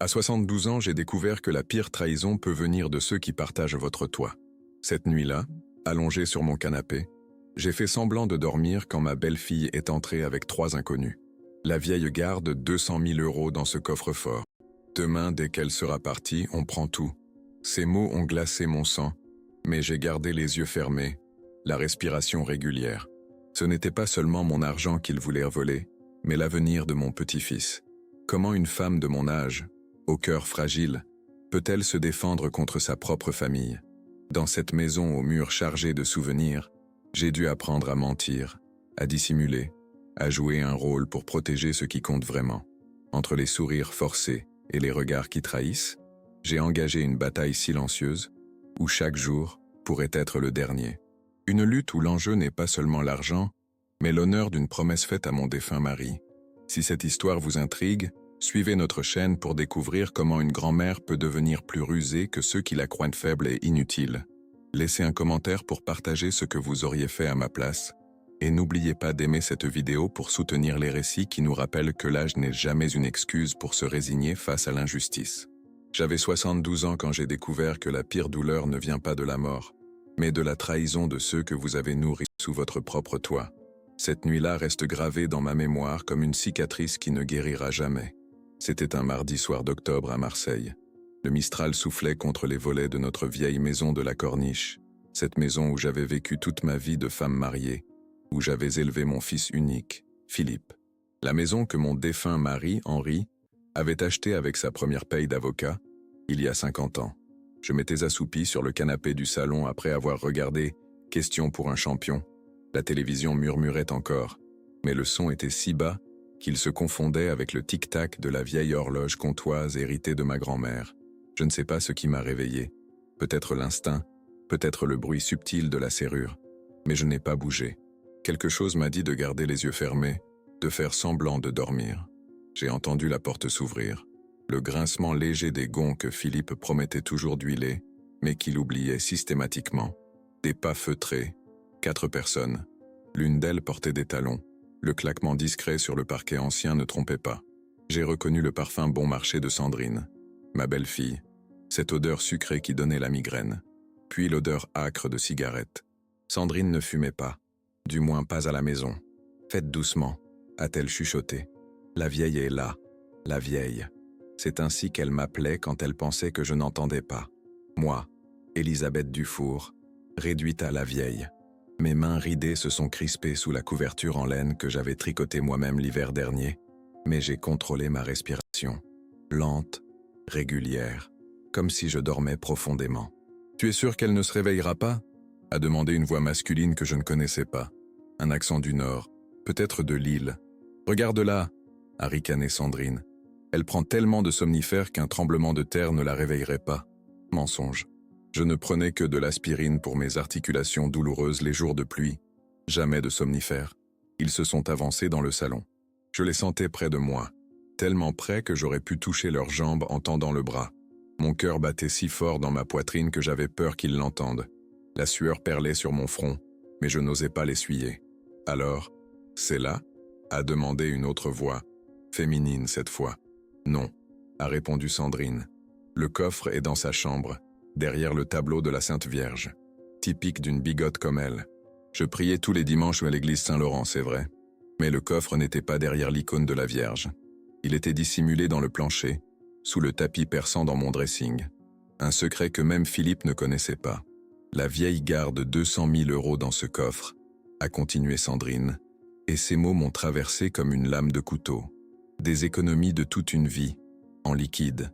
À 72 ans, j'ai découvert que la pire trahison peut venir de ceux qui partagent votre toit. Cette nuit-là, allongé sur mon canapé, j'ai fait semblant de dormir quand ma belle-fille est entrée avec 3 inconnus. La vieille garde 200 000 € dans ce coffre-fort. Demain, dès qu'elle sera partie, on prend tout. Ces mots ont glacé mon sang, mais j'ai gardé les yeux fermés, la respiration régulière. Ce n'était pas seulement mon argent qu'ils voulaient voler, mais l'avenir de mon petit-fils. Comment une femme de mon âge, au cœur fragile, peut-elle se défendre contre sa propre famille? Dans cette maison aux murs chargés de souvenirs, j'ai dû apprendre à mentir, à dissimuler, à jouer un rôle pour protéger ce qui compte vraiment. Entre les sourires forcés et les regards qui trahissent, j'ai engagé une bataille silencieuse, où chaque jour pourrait être le dernier. Une lutte où l'enjeu n'est pas seulement l'argent, mais l'honneur d'une promesse faite à mon défunt mari. Si cette histoire vous intrigue, suivez notre chaîne pour découvrir comment une grand-mère peut devenir plus rusée que ceux qui la croient faible et inutile. Laissez un commentaire pour partager ce que vous auriez fait à ma place, et n'oubliez pas d'aimer cette vidéo pour soutenir les récits qui nous rappellent que l'âge n'est jamais une excuse pour se résigner face à l'injustice. J'avais 72 ans quand j'ai découvert que la pire douleur ne vient pas de la mort, mais de la trahison de ceux que vous avez nourris sous votre propre toit. Cette nuit-là reste gravée dans ma mémoire comme une cicatrice qui ne guérira jamais. C'était un mardi soir d'octobre à Marseille. Le Mistral soufflait contre les volets de notre vieille maison de la Corniche, cette maison où j'avais vécu toute ma vie de femme mariée, où j'avais élevé mon fils unique, Philippe. La maison que mon défunt mari, Henri, avait achetée avec sa première paye d'avocat, il y a 50 ans. Je m'étais assoupi sur le canapé du salon après avoir regardé « Question pour un champion ». La télévision murmurait encore, mais le son était si bas qu'il se confondait avec le tic-tac de la vieille horloge comtoise héritée de ma grand-mère. Je ne sais pas ce qui m'a réveillé. Peut-être l'instinct, peut-être le bruit subtil de la serrure. Mais je n'ai pas bougé. Quelque chose m'a dit de garder les yeux fermés, de faire semblant de dormir. J'ai entendu la porte s'ouvrir. Le grincement léger des gonds que Philippe promettait toujours d'huiler, mais qu'il oubliait systématiquement. Des pas feutrés. 4 personnes. L'une d'elles portait des talons. Le claquement discret sur le parquet ancien ne trompait pas. J'ai reconnu le parfum bon marché de Sandrine, ma belle-fille, cette odeur sucrée qui donnait la migraine, puis l'odeur âcre de cigarette. Sandrine ne fumait pas, du moins pas à la maison. « Faites doucement », a-t-elle chuchoté. La vieille est là, la vieille. C'est ainsi qu'elle m'appelait quand elle pensait que je n'entendais pas. Moi, Elisabeth Dufour, réduite à la vieille. Mes mains ridées se sont crispées sous la couverture en laine que j'avais tricotée moi-même l'hiver dernier, mais j'ai contrôlé ma respiration, lente, régulière, comme si je dormais profondément. « Tu es sûr qu'elle ne se réveillera pas ?» a demandé une voix masculine que je ne connaissais pas. Un accent du Nord, peut-être de Lille. « Regarde-la !» a ricané Sandrine. « Elle prend tellement de somnifères qu'un tremblement de terre ne la réveillerait pas. » Mensonge. Je ne prenais que de l'aspirine pour mes articulations douloureuses les jours de pluie. Jamais de somnifères. Ils se sont avancés dans le salon. Je les sentais près de moi, tellement près que j'aurais pu toucher leurs jambes en tendant le bras. Mon cœur battait si fort dans ma poitrine que j'avais peur qu'ils l'entendent. La sueur perlait sur mon front, mais je n'osais pas l'essuyer. Alors, « C'est là ?» a demandé une autre voix, féminine cette fois. « Non », a répondu Sandrine. « Le coffre est dans sa chambre, derrière le tableau de la Sainte Vierge. Typique d'une bigote comme elle. Je priais tous les dimanches à l'église Saint-Laurent, c'est vrai. Mais le coffre n'était pas derrière l'icône de la Vierge. Il était dissimulé dans le plancher, sous le tapis perçant dans mon dressing. Un secret que même Philippe ne connaissait pas. La vieille garde 200 000 € dans ce coffre, a continué Sandrine, et ces mots m'ont traversé comme une lame de couteau. Des économies de toute une vie, en liquide.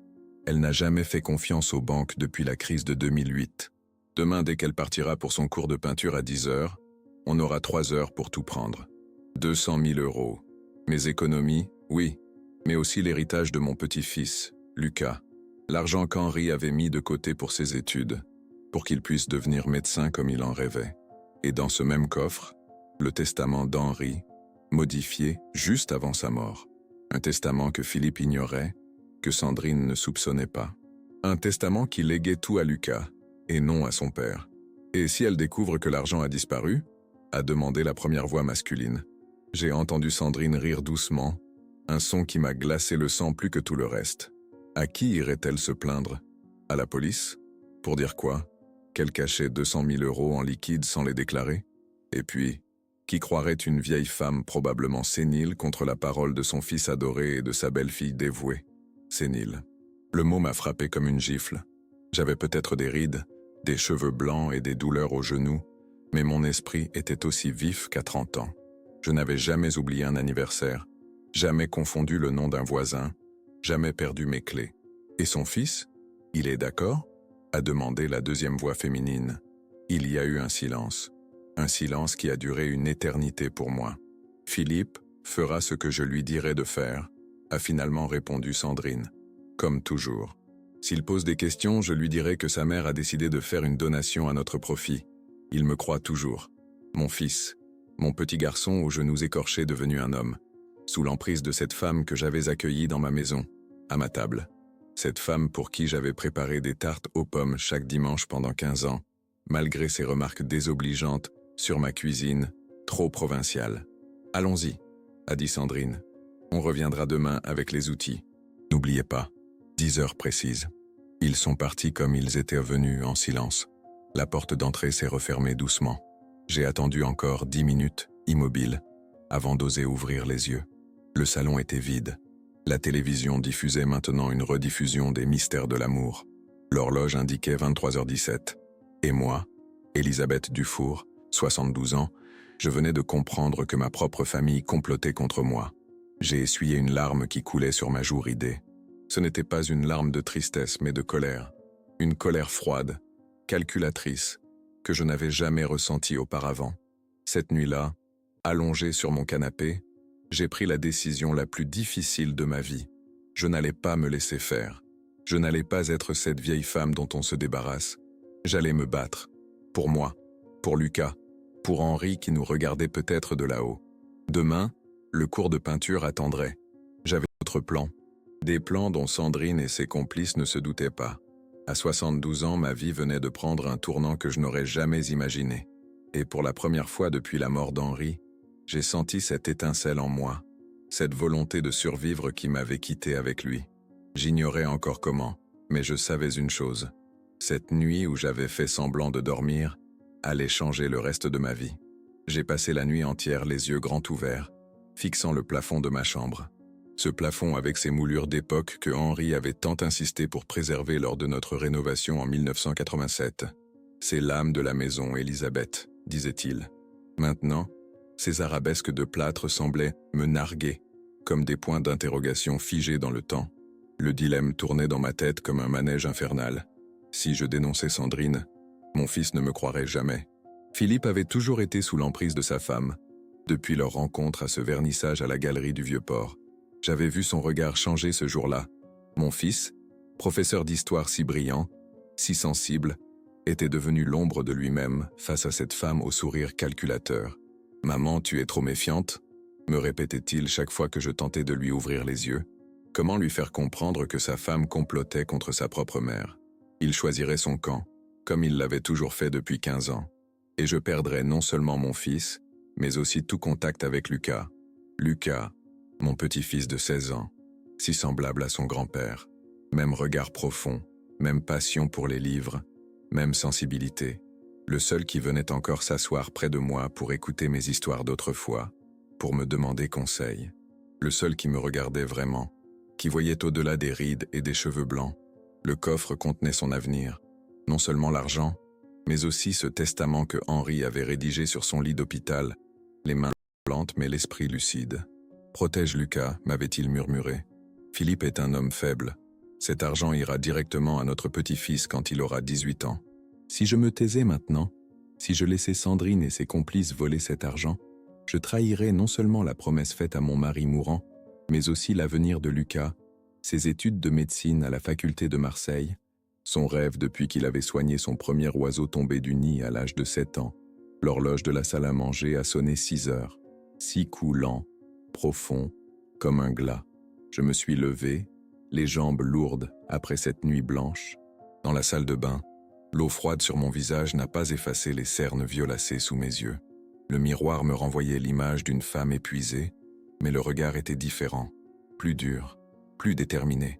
Elle n'a jamais fait confiance aux banques depuis la crise de 2008. Demain, dès qu'elle partira pour son cours de peinture à 10 h, on aura 3 heures pour tout prendre. 200 000 €. Mes économies, oui, mais aussi l'héritage de mon petit-fils, Lucas. L'argent qu'Henri avait mis de côté pour ses études, pour qu'il puisse devenir médecin comme il en rêvait. Et dans ce même coffre, le testament d'Henri, modifié juste avant sa mort. Un testament que Philippe ignorait, que Sandrine ne soupçonnait pas. Un testament qui léguait tout à Lucas, et non à son père. Et si elle découvre que l'argent a disparu ? A demandé la première voix masculine. J'ai entendu Sandrine rire doucement, un son qui m'a glacé le sang plus que tout le reste. À qui irait-elle se plaindre? À la police? Pour dire quoi? Qu'elle cachait 200 000 € en liquide sans les déclarer? Et puis, qui croirait une vieille femme probablement sénile contre la parole de son fils adoré et de sa belle-fille dévouée? Sénile. Le mot m'a frappé comme une gifle. J'avais peut-être des rides, des cheveux blancs et des douleurs aux genoux, mais mon esprit était aussi vif qu'à 30 ans. Je n'avais jamais oublié un anniversaire, jamais confondu le nom d'un voisin, jamais perdu mes clés. Et son fils? Il est d'accord? A demandé la deuxième voix féminine. Il y a eu un silence qui a duré une éternité pour moi. Philippe fera ce que je lui dirai de faire, a finalement répondu Sandrine. Comme toujours. S'il pose des questions, je lui dirai que sa mère a décidé de faire une donation à notre profit. Il me croit toujours. Mon fils, mon petit garçon aux genoux écorchés devenu un homme, sous l'emprise de cette femme que j'avais accueillie dans ma maison, à ma table. Cette femme pour qui j'avais préparé des tartes aux pommes chaque dimanche pendant 15 ans, malgré ses remarques désobligeantes sur ma cuisine, trop provinciale. Allons-y, a dit Sandrine. On reviendra demain avec les outils. N'oubliez pas, 10 heures précises. Ils sont partis comme ils étaient venus, en silence. La porte d'entrée s'est refermée doucement. J'ai attendu encore 10 minutes, immobile, avant d'oser ouvrir les yeux. Le salon était vide. La télévision diffusait maintenant une rediffusion des Mystères de l'amour. L'horloge indiquait 23h17. Et moi, Elisabeth Dufour, 72 ans, je venais de comprendre que ma propre famille complotait contre moi. J'ai essuyé une larme qui coulait sur ma joue ridée. Ce n'était pas une larme de tristesse, mais de colère. Une colère froide, calculatrice, que je n'avais jamais ressentie auparavant. Cette nuit-là, allongé sur mon canapé, j'ai pris la décision la plus difficile de ma vie. Je n'allais pas me laisser faire. Je n'allais pas être cette vieille femme dont on se débarrasse. J'allais me battre. Pour moi, pour Lucas, pour Henri qui nous regardait peut-être de là-haut. Demain, le cours de peinture attendrait. J'avais d'autres plans. Des plans dont Sandrine et ses complices ne se doutaient pas. À 72 ans, ma vie venait de prendre un tournant que je n'aurais jamais imaginé. Et pour la première fois depuis la mort d'Henri, j'ai senti cette étincelle en moi, cette volonté de survivre qui m'avait quitté avec lui. J'ignorais encore comment, mais je savais une chose. Cette nuit où j'avais fait semblant de dormir allait changer le reste de ma vie. J'ai passé la nuit entière les yeux grands ouverts, fixant le plafond de ma chambre. Ce plafond avec ses moulures d'époque que Henri avait tant insisté pour préserver lors de notre rénovation en 1987. C'est l'âme de la maison, Elisabeth, disait-il. Maintenant, ces arabesques de plâtre semblaient me narguer, comme des points d'interrogation figés dans le temps. Le dilemme tournait dans ma tête comme un manège infernal. Si je dénonçais Sandrine, mon fils ne me croirait jamais. Philippe avait toujours été sous l'emprise de sa femme, depuis leur rencontre à ce vernissage à la galerie du Vieux-Port. J'avais vu son regard changer ce jour-là. Mon fils, professeur d'histoire si brillant, si sensible, était devenu l'ombre de lui-même face à cette femme au sourire calculateur. « Maman, tu es trop méfiante ?» me répétait-il chaque fois que je tentais de lui ouvrir les yeux. Comment lui faire comprendre que sa femme complotait contre sa propre mère? Il choisirait son camp, comme il l'avait toujours fait depuis 15 ans. Et je perdrais non seulement mon fils, mais aussi tout contact avec Lucas. Lucas, mon petit-fils de 16 ans, si semblable à son grand-père. Même regard profond, même passion pour les livres, même sensibilité. Le seul qui venait encore s'asseoir près de moi pour écouter mes histoires d'autrefois, pour me demander conseil. Le seul qui me regardait vraiment, qui voyait au-delà des rides et des cheveux blancs. Le coffre contenait son avenir, non seulement l'argent, mais aussi ce testament que Henri avait rédigé sur son lit d'hôpital, les mains lentes mais l'esprit lucide. « Protège Lucas », m'avait-il murmuré. « Philippe est un homme faible. Cet argent ira directement à notre petit-fils quand il aura 18 ans. Si je me taisais maintenant, si je laissais Sandrine et ses complices voler cet argent, je trahirais non seulement la promesse faite à mon mari mourant, mais aussi l'avenir de Lucas, ses études de médecine à la faculté de Marseille, son rêve depuis qu'il avait soigné son premier oiseau tombé du nid à l'âge de 7 ans. L'horloge de la salle à manger a sonné 6 heures. 6 coups lents, profonds, comme un glas. Je me suis levé, les jambes lourdes après cette nuit blanche. Dans la salle de bain, l'eau froide sur mon visage n'a pas effacé les cernes violacées sous mes yeux. Le miroir me renvoyait l'image d'une femme épuisée, mais le regard était différent, plus dur, plus déterminé.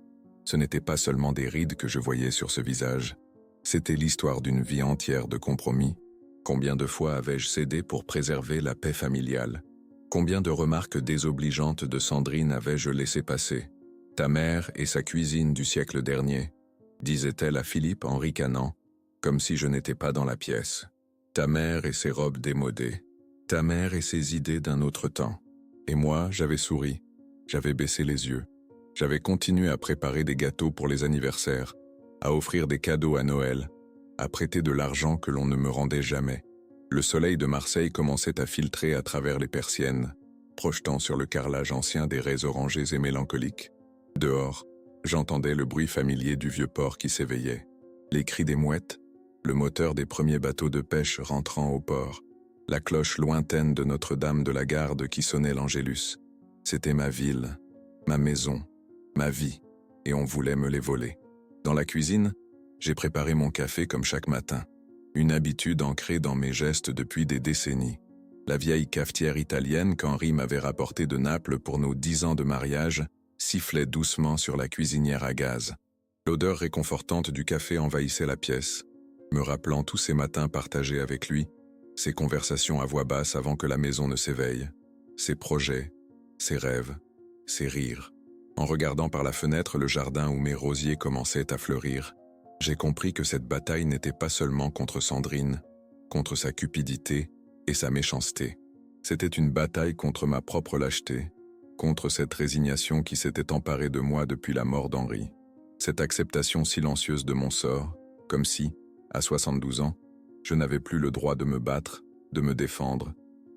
Ce n'était pas seulement des rides que je voyais sur ce visage, c'était l'histoire d'une vie entière de compromis. Combien de fois avais-je cédé pour préserver la paix familiale? Combien de remarques désobligeantes de Sandrine avais-je laissé passer? Ta mère et sa cuisine du siècle dernier, disait-elle à Philippe en ricanant, comme si je n'étais pas dans la pièce. Ta mère et ses robes démodées. Ta mère et ses idées d'un autre temps. Et moi, j'avais souri. J'avais baissé les yeux. J'avais continué à préparer des gâteaux pour les anniversaires, à offrir des cadeaux à Noël, à prêter de l'argent que l'on ne me rendait jamais. Le soleil de Marseille commençait à filtrer à travers les persiennes, projetant sur le carrelage ancien des raies orangées et mélancoliques. Dehors, j'entendais le bruit familier du vieux port qui s'éveillait, les cris des mouettes, le moteur des premiers bateaux de pêche rentrant au port, la cloche lointaine de Notre-Dame de la Garde qui sonnait l'Angélus. C'était ma ville, ma maison, ma vie, et on voulait me les voler. Dans la cuisine, j'ai préparé mon café comme chaque matin, une habitude ancrée dans mes gestes depuis des décennies. La vieille cafetière italienne qu'Henri m'avait rapportée de Naples pour nos 10 ans de mariage sifflait doucement sur la cuisinière à gaz. L'odeur réconfortante du café envahissait la pièce, me rappelant tous ces matins partagés avec lui, ses conversations à voix basse avant que la maison ne s'éveille, ses projets, ses rêves, ses rires. En regardant par la fenêtre le jardin où mes rosiers commençaient à fleurir, j'ai compris que cette bataille n'était pas seulement contre Sandrine, contre sa cupidité et sa méchanceté. C'était une bataille contre ma propre lâcheté, contre cette résignation qui s'était emparée de moi depuis la mort d'Henri. Cette acceptation silencieuse de mon sort, comme si, à 72 ans, je n'avais plus le droit de me battre, de me défendre,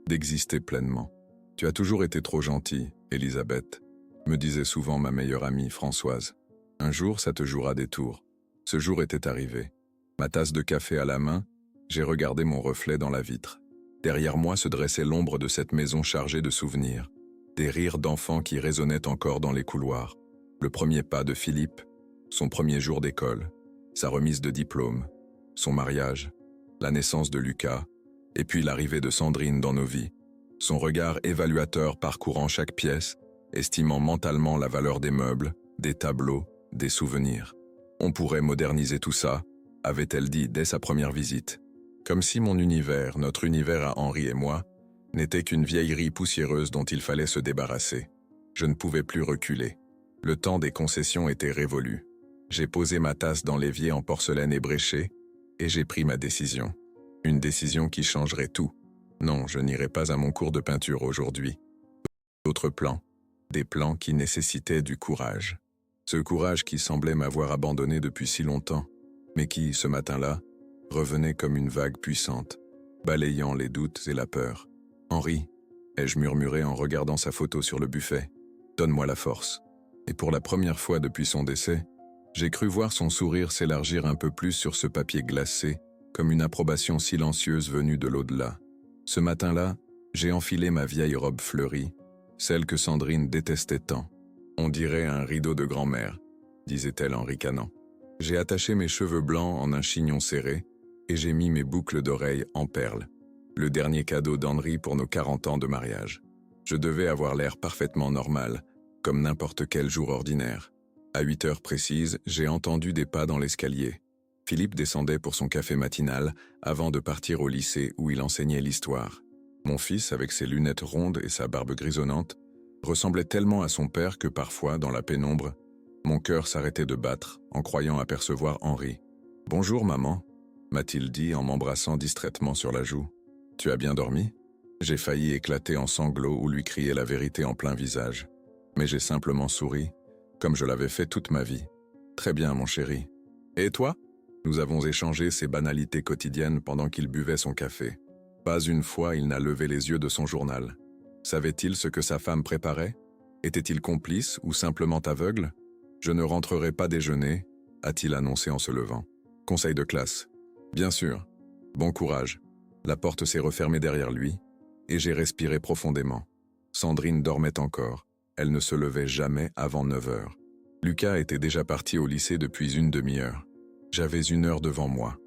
d'exister pleinement. « Tu as toujours été trop gentille, Elisabeth », me disait souvent ma meilleure amie Françoise. « Un jour, ça te jouera des tours. » Ce jour était arrivé. Ma tasse de café à la main, j'ai regardé mon reflet dans la vitre. Derrière moi se dressait l'ombre de cette maison chargée de souvenirs, des rires d'enfants qui résonnaient encore dans les couloirs, le premier pas de Philippe, son premier jour d'école, sa remise de diplôme, son mariage, la naissance de Lucas, et puis l'arrivée de Sandrine dans nos vies, son regard évaluateur parcourant chaque pièce, estimant mentalement la valeur des meubles, des tableaux, des souvenirs. On pourrait moderniser tout ça, avait-elle dit dès sa première visite. Comme si mon univers, notre univers à Henri et moi, n'était qu'une vieillerie poussiéreuse dont il fallait se débarrasser. Je ne pouvais plus reculer. Le temps des concessions était révolu. J'ai posé ma tasse dans l'évier en porcelaine ébréchée et j'ai pris ma décision. Une décision qui changerait tout. Non, je n'irai pas à mon cours de peinture aujourd'hui. D'autres plans, des plans qui nécessitaient du courage. Ce courage qui semblait m'avoir abandonné depuis si longtemps, mais qui, ce matin-là, revenait comme une vague puissante, balayant les doutes et la peur. « Henri », ai-je murmuré en regardant sa photo sur le buffet, « donne-moi la force. » Et pour la première fois depuis son décès, j'ai cru voir son sourire s'élargir un peu plus sur ce papier glacé, comme une approbation silencieuse venue de l'au-delà. Ce matin-là, j'ai enfilé ma vieille robe fleurie, celle que Sandrine détestait tant. On dirait un rideau de grand-mère, disait-elle en ricanant. J'ai attaché mes cheveux blancs en un chignon serré et j'ai mis mes boucles d'oreilles en perles. Le dernier cadeau d'Henri pour nos 40 ans de mariage. Je devais avoir l'air parfaitement normal, comme n'importe quel jour ordinaire. À 8 heures précises, j'ai entendu des pas dans l'escalier. Philippe descendait pour son café matinal avant de partir au lycée où il enseignait l'histoire. Mon fils, avec ses lunettes rondes et sa barbe grisonnante, ressemblait tellement à son père que parfois, dans la pénombre, mon cœur s'arrêtait de battre en croyant apercevoir Henri. « Bonjour, maman », m'a-t-il dit en m'embrassant distraitement sur la joue. « Tu as bien dormi ?» J'ai failli éclater en sanglots ou lui crier la vérité en plein visage. Mais j'ai simplement souri, comme je l'avais fait toute ma vie. « Très bien, mon chéri. Et toi ?» Nous avons échangé ces banalités quotidiennes pendant qu'il buvait son café. Pas une fois il n'a levé les yeux de son journal. Savait-il ce que sa femme préparait? Était-il complice ou simplement aveugle? « Je ne rentrerai pas déjeuner », a-t-il annoncé en se levant. Conseil de classe. Bien sûr. Bon courage. La porte s'est refermée derrière lui, et j'ai respiré profondément. Sandrine dormait encore. Elle ne se levait jamais avant 9 heures. Lucas était déjà parti au lycée depuis une demi-heure. J'avais 1 heure devant moi.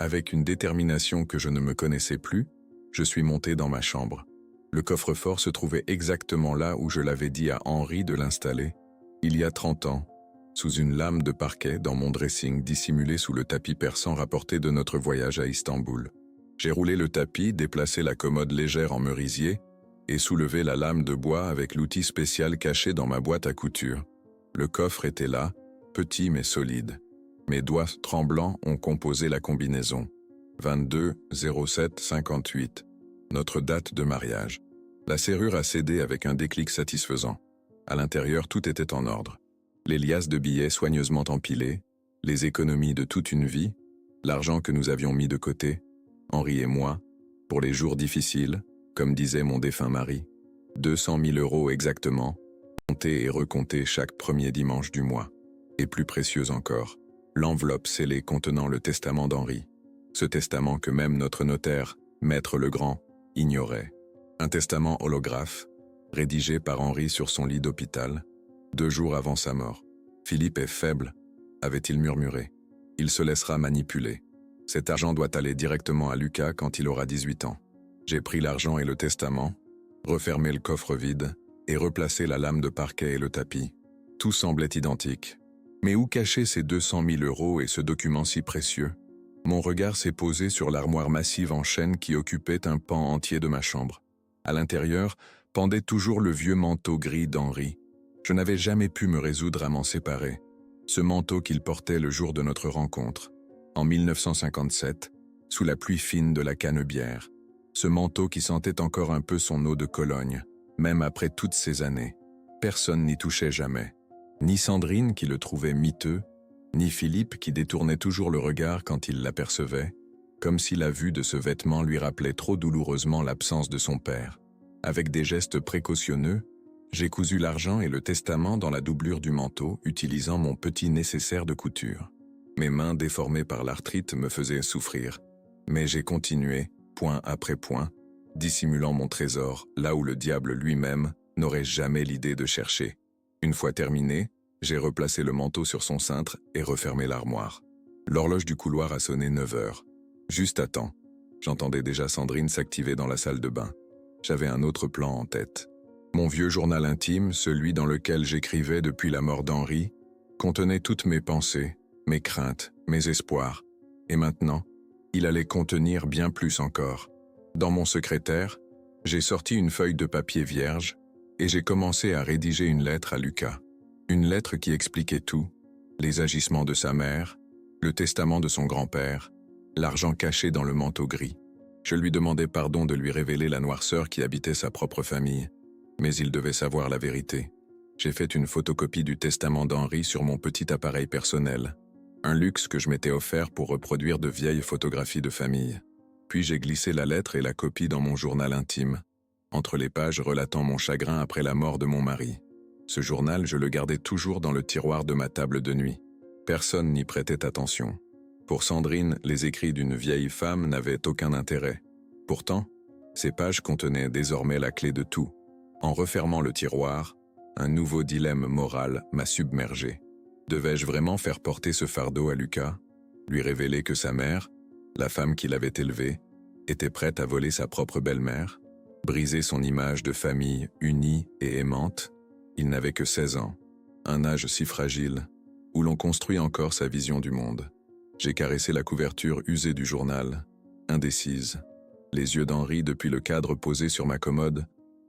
Avec une détermination que je ne me connaissais plus, je suis monté dans ma chambre. Le coffre-fort se trouvait exactement là où je l'avais dit à Henri de l'installer, il y a 30 ans, sous une lame de parquet dans mon dressing dissimulé sous le tapis persan rapporté de notre voyage à Istanbul. J'ai roulé le tapis, déplacé la commode légère en merisier et soulevé la lame de bois avec l'outil spécial caché dans ma boîte à couture. Le coffre était là, petit mais solide. Mes doigts tremblants ont composé la combinaison. 22 07 58. Notre date de mariage. La serrure a cédé avec un déclic satisfaisant. À l'intérieur, tout était en ordre. Les liasses de billets soigneusement empilées, les économies de toute une vie, l'argent que nous avions mis de côté, Henri et moi, pour les jours difficiles, comme disait mon défunt mari. 200 000 € exactement, comptés et recomptés chaque premier dimanche du mois. Et plus précieux encore, l'enveloppe scellée contenant le testament d'Henri. Ce testament que même notre notaire, Maître Legrand, ignorait. Un testament holographe, rédigé par Henri sur son lit d'hôpital, 2 jours avant sa mort. « Philippe est faible », avait-il murmuré. « Il se laissera manipuler. Cet argent doit aller directement à Lucas quand il aura 18 ans. » J'ai pris l'argent et le testament, refermé le coffre vide et replacé la lame de parquet et le tapis. Tout semblait identique. Mais où cacher ces 200 000 € et ce document si précieux? Mon regard s'est posé sur l'armoire massive en chêne qui occupait un pan entier de ma chambre. À l'intérieur, pendait toujours le vieux manteau gris d'Henri. Je n'avais jamais pu me résoudre à m'en séparer. Ce manteau qu'il portait le jour de notre rencontre, en 1957, sous la pluie fine de la Canebière. Ce manteau qui sentait encore un peu son eau de Cologne, même après toutes ces années. Personne n'y touchait jamais. Ni Sandrine qui le trouvait miteux, ni Philippe qui détournait toujours le regard quand il l'apercevait, comme si la vue de ce vêtement lui rappelait trop douloureusement l'absence de son père. Avec des gestes précautionneux, j'ai cousu l'argent et le testament dans la doublure du manteau, utilisant mon petit nécessaire de couture. Mes mains déformées par l'arthrite me faisaient souffrir, mais j'ai continué, point après point, dissimulant mon trésor là où le diable lui-même n'aurait jamais l'idée de chercher. Une fois terminé, j'ai replacé le manteau sur son cintre et refermé l'armoire. L'horloge du couloir a sonné 9 heures. Juste à temps. J'entendais déjà Sandrine s'activer dans la salle de bain. J'avais un autre plan en tête. Mon vieux journal intime, celui dans lequel j'écrivais depuis la mort d'Henri, contenait toutes mes pensées, mes craintes, mes espoirs. Et maintenant, il allait contenir bien plus encore. Dans mon secrétaire, j'ai sorti une feuille de papier vierge et j'ai commencé à rédiger une lettre à Lucas. Une lettre qui expliquait tout, les agissements de sa mère, le testament de son grand-père, l'argent caché dans le manteau gris. Je lui demandais pardon de lui révéler la noirceur qui habitait sa propre famille, mais il devait savoir la vérité. J'ai fait une photocopie du testament d'Henri sur mon petit appareil personnel, un luxe que je m'étais offert pour reproduire de vieilles photographies de famille. Puis j'ai glissé la lettre et la copie dans mon journal intime, entre les pages relatant mon chagrin après la mort de mon mari. Ce journal, je le gardais toujours dans le tiroir de ma table de nuit. Personne n'y prêtait attention. Pour Sandrine, les écrits d'une vieille femme n'avaient aucun intérêt. Pourtant, ces pages contenaient désormais la clé de tout. En refermant le tiroir, un nouveau dilemme moral m'a submergé. Devais-je vraiment faire porter ce fardeau à Lucas, lui révéler que sa mère, la femme qui l'avait élevé, était prête à voler sa propre belle-mère, briser son image de famille unie et aimante? Il n'avait que 16 ans, un âge si fragile, où l'on construit encore sa vision du monde. J'ai caressé la couverture usée du journal, indécise. Les yeux d'Henri, depuis le cadre posé sur ma commode,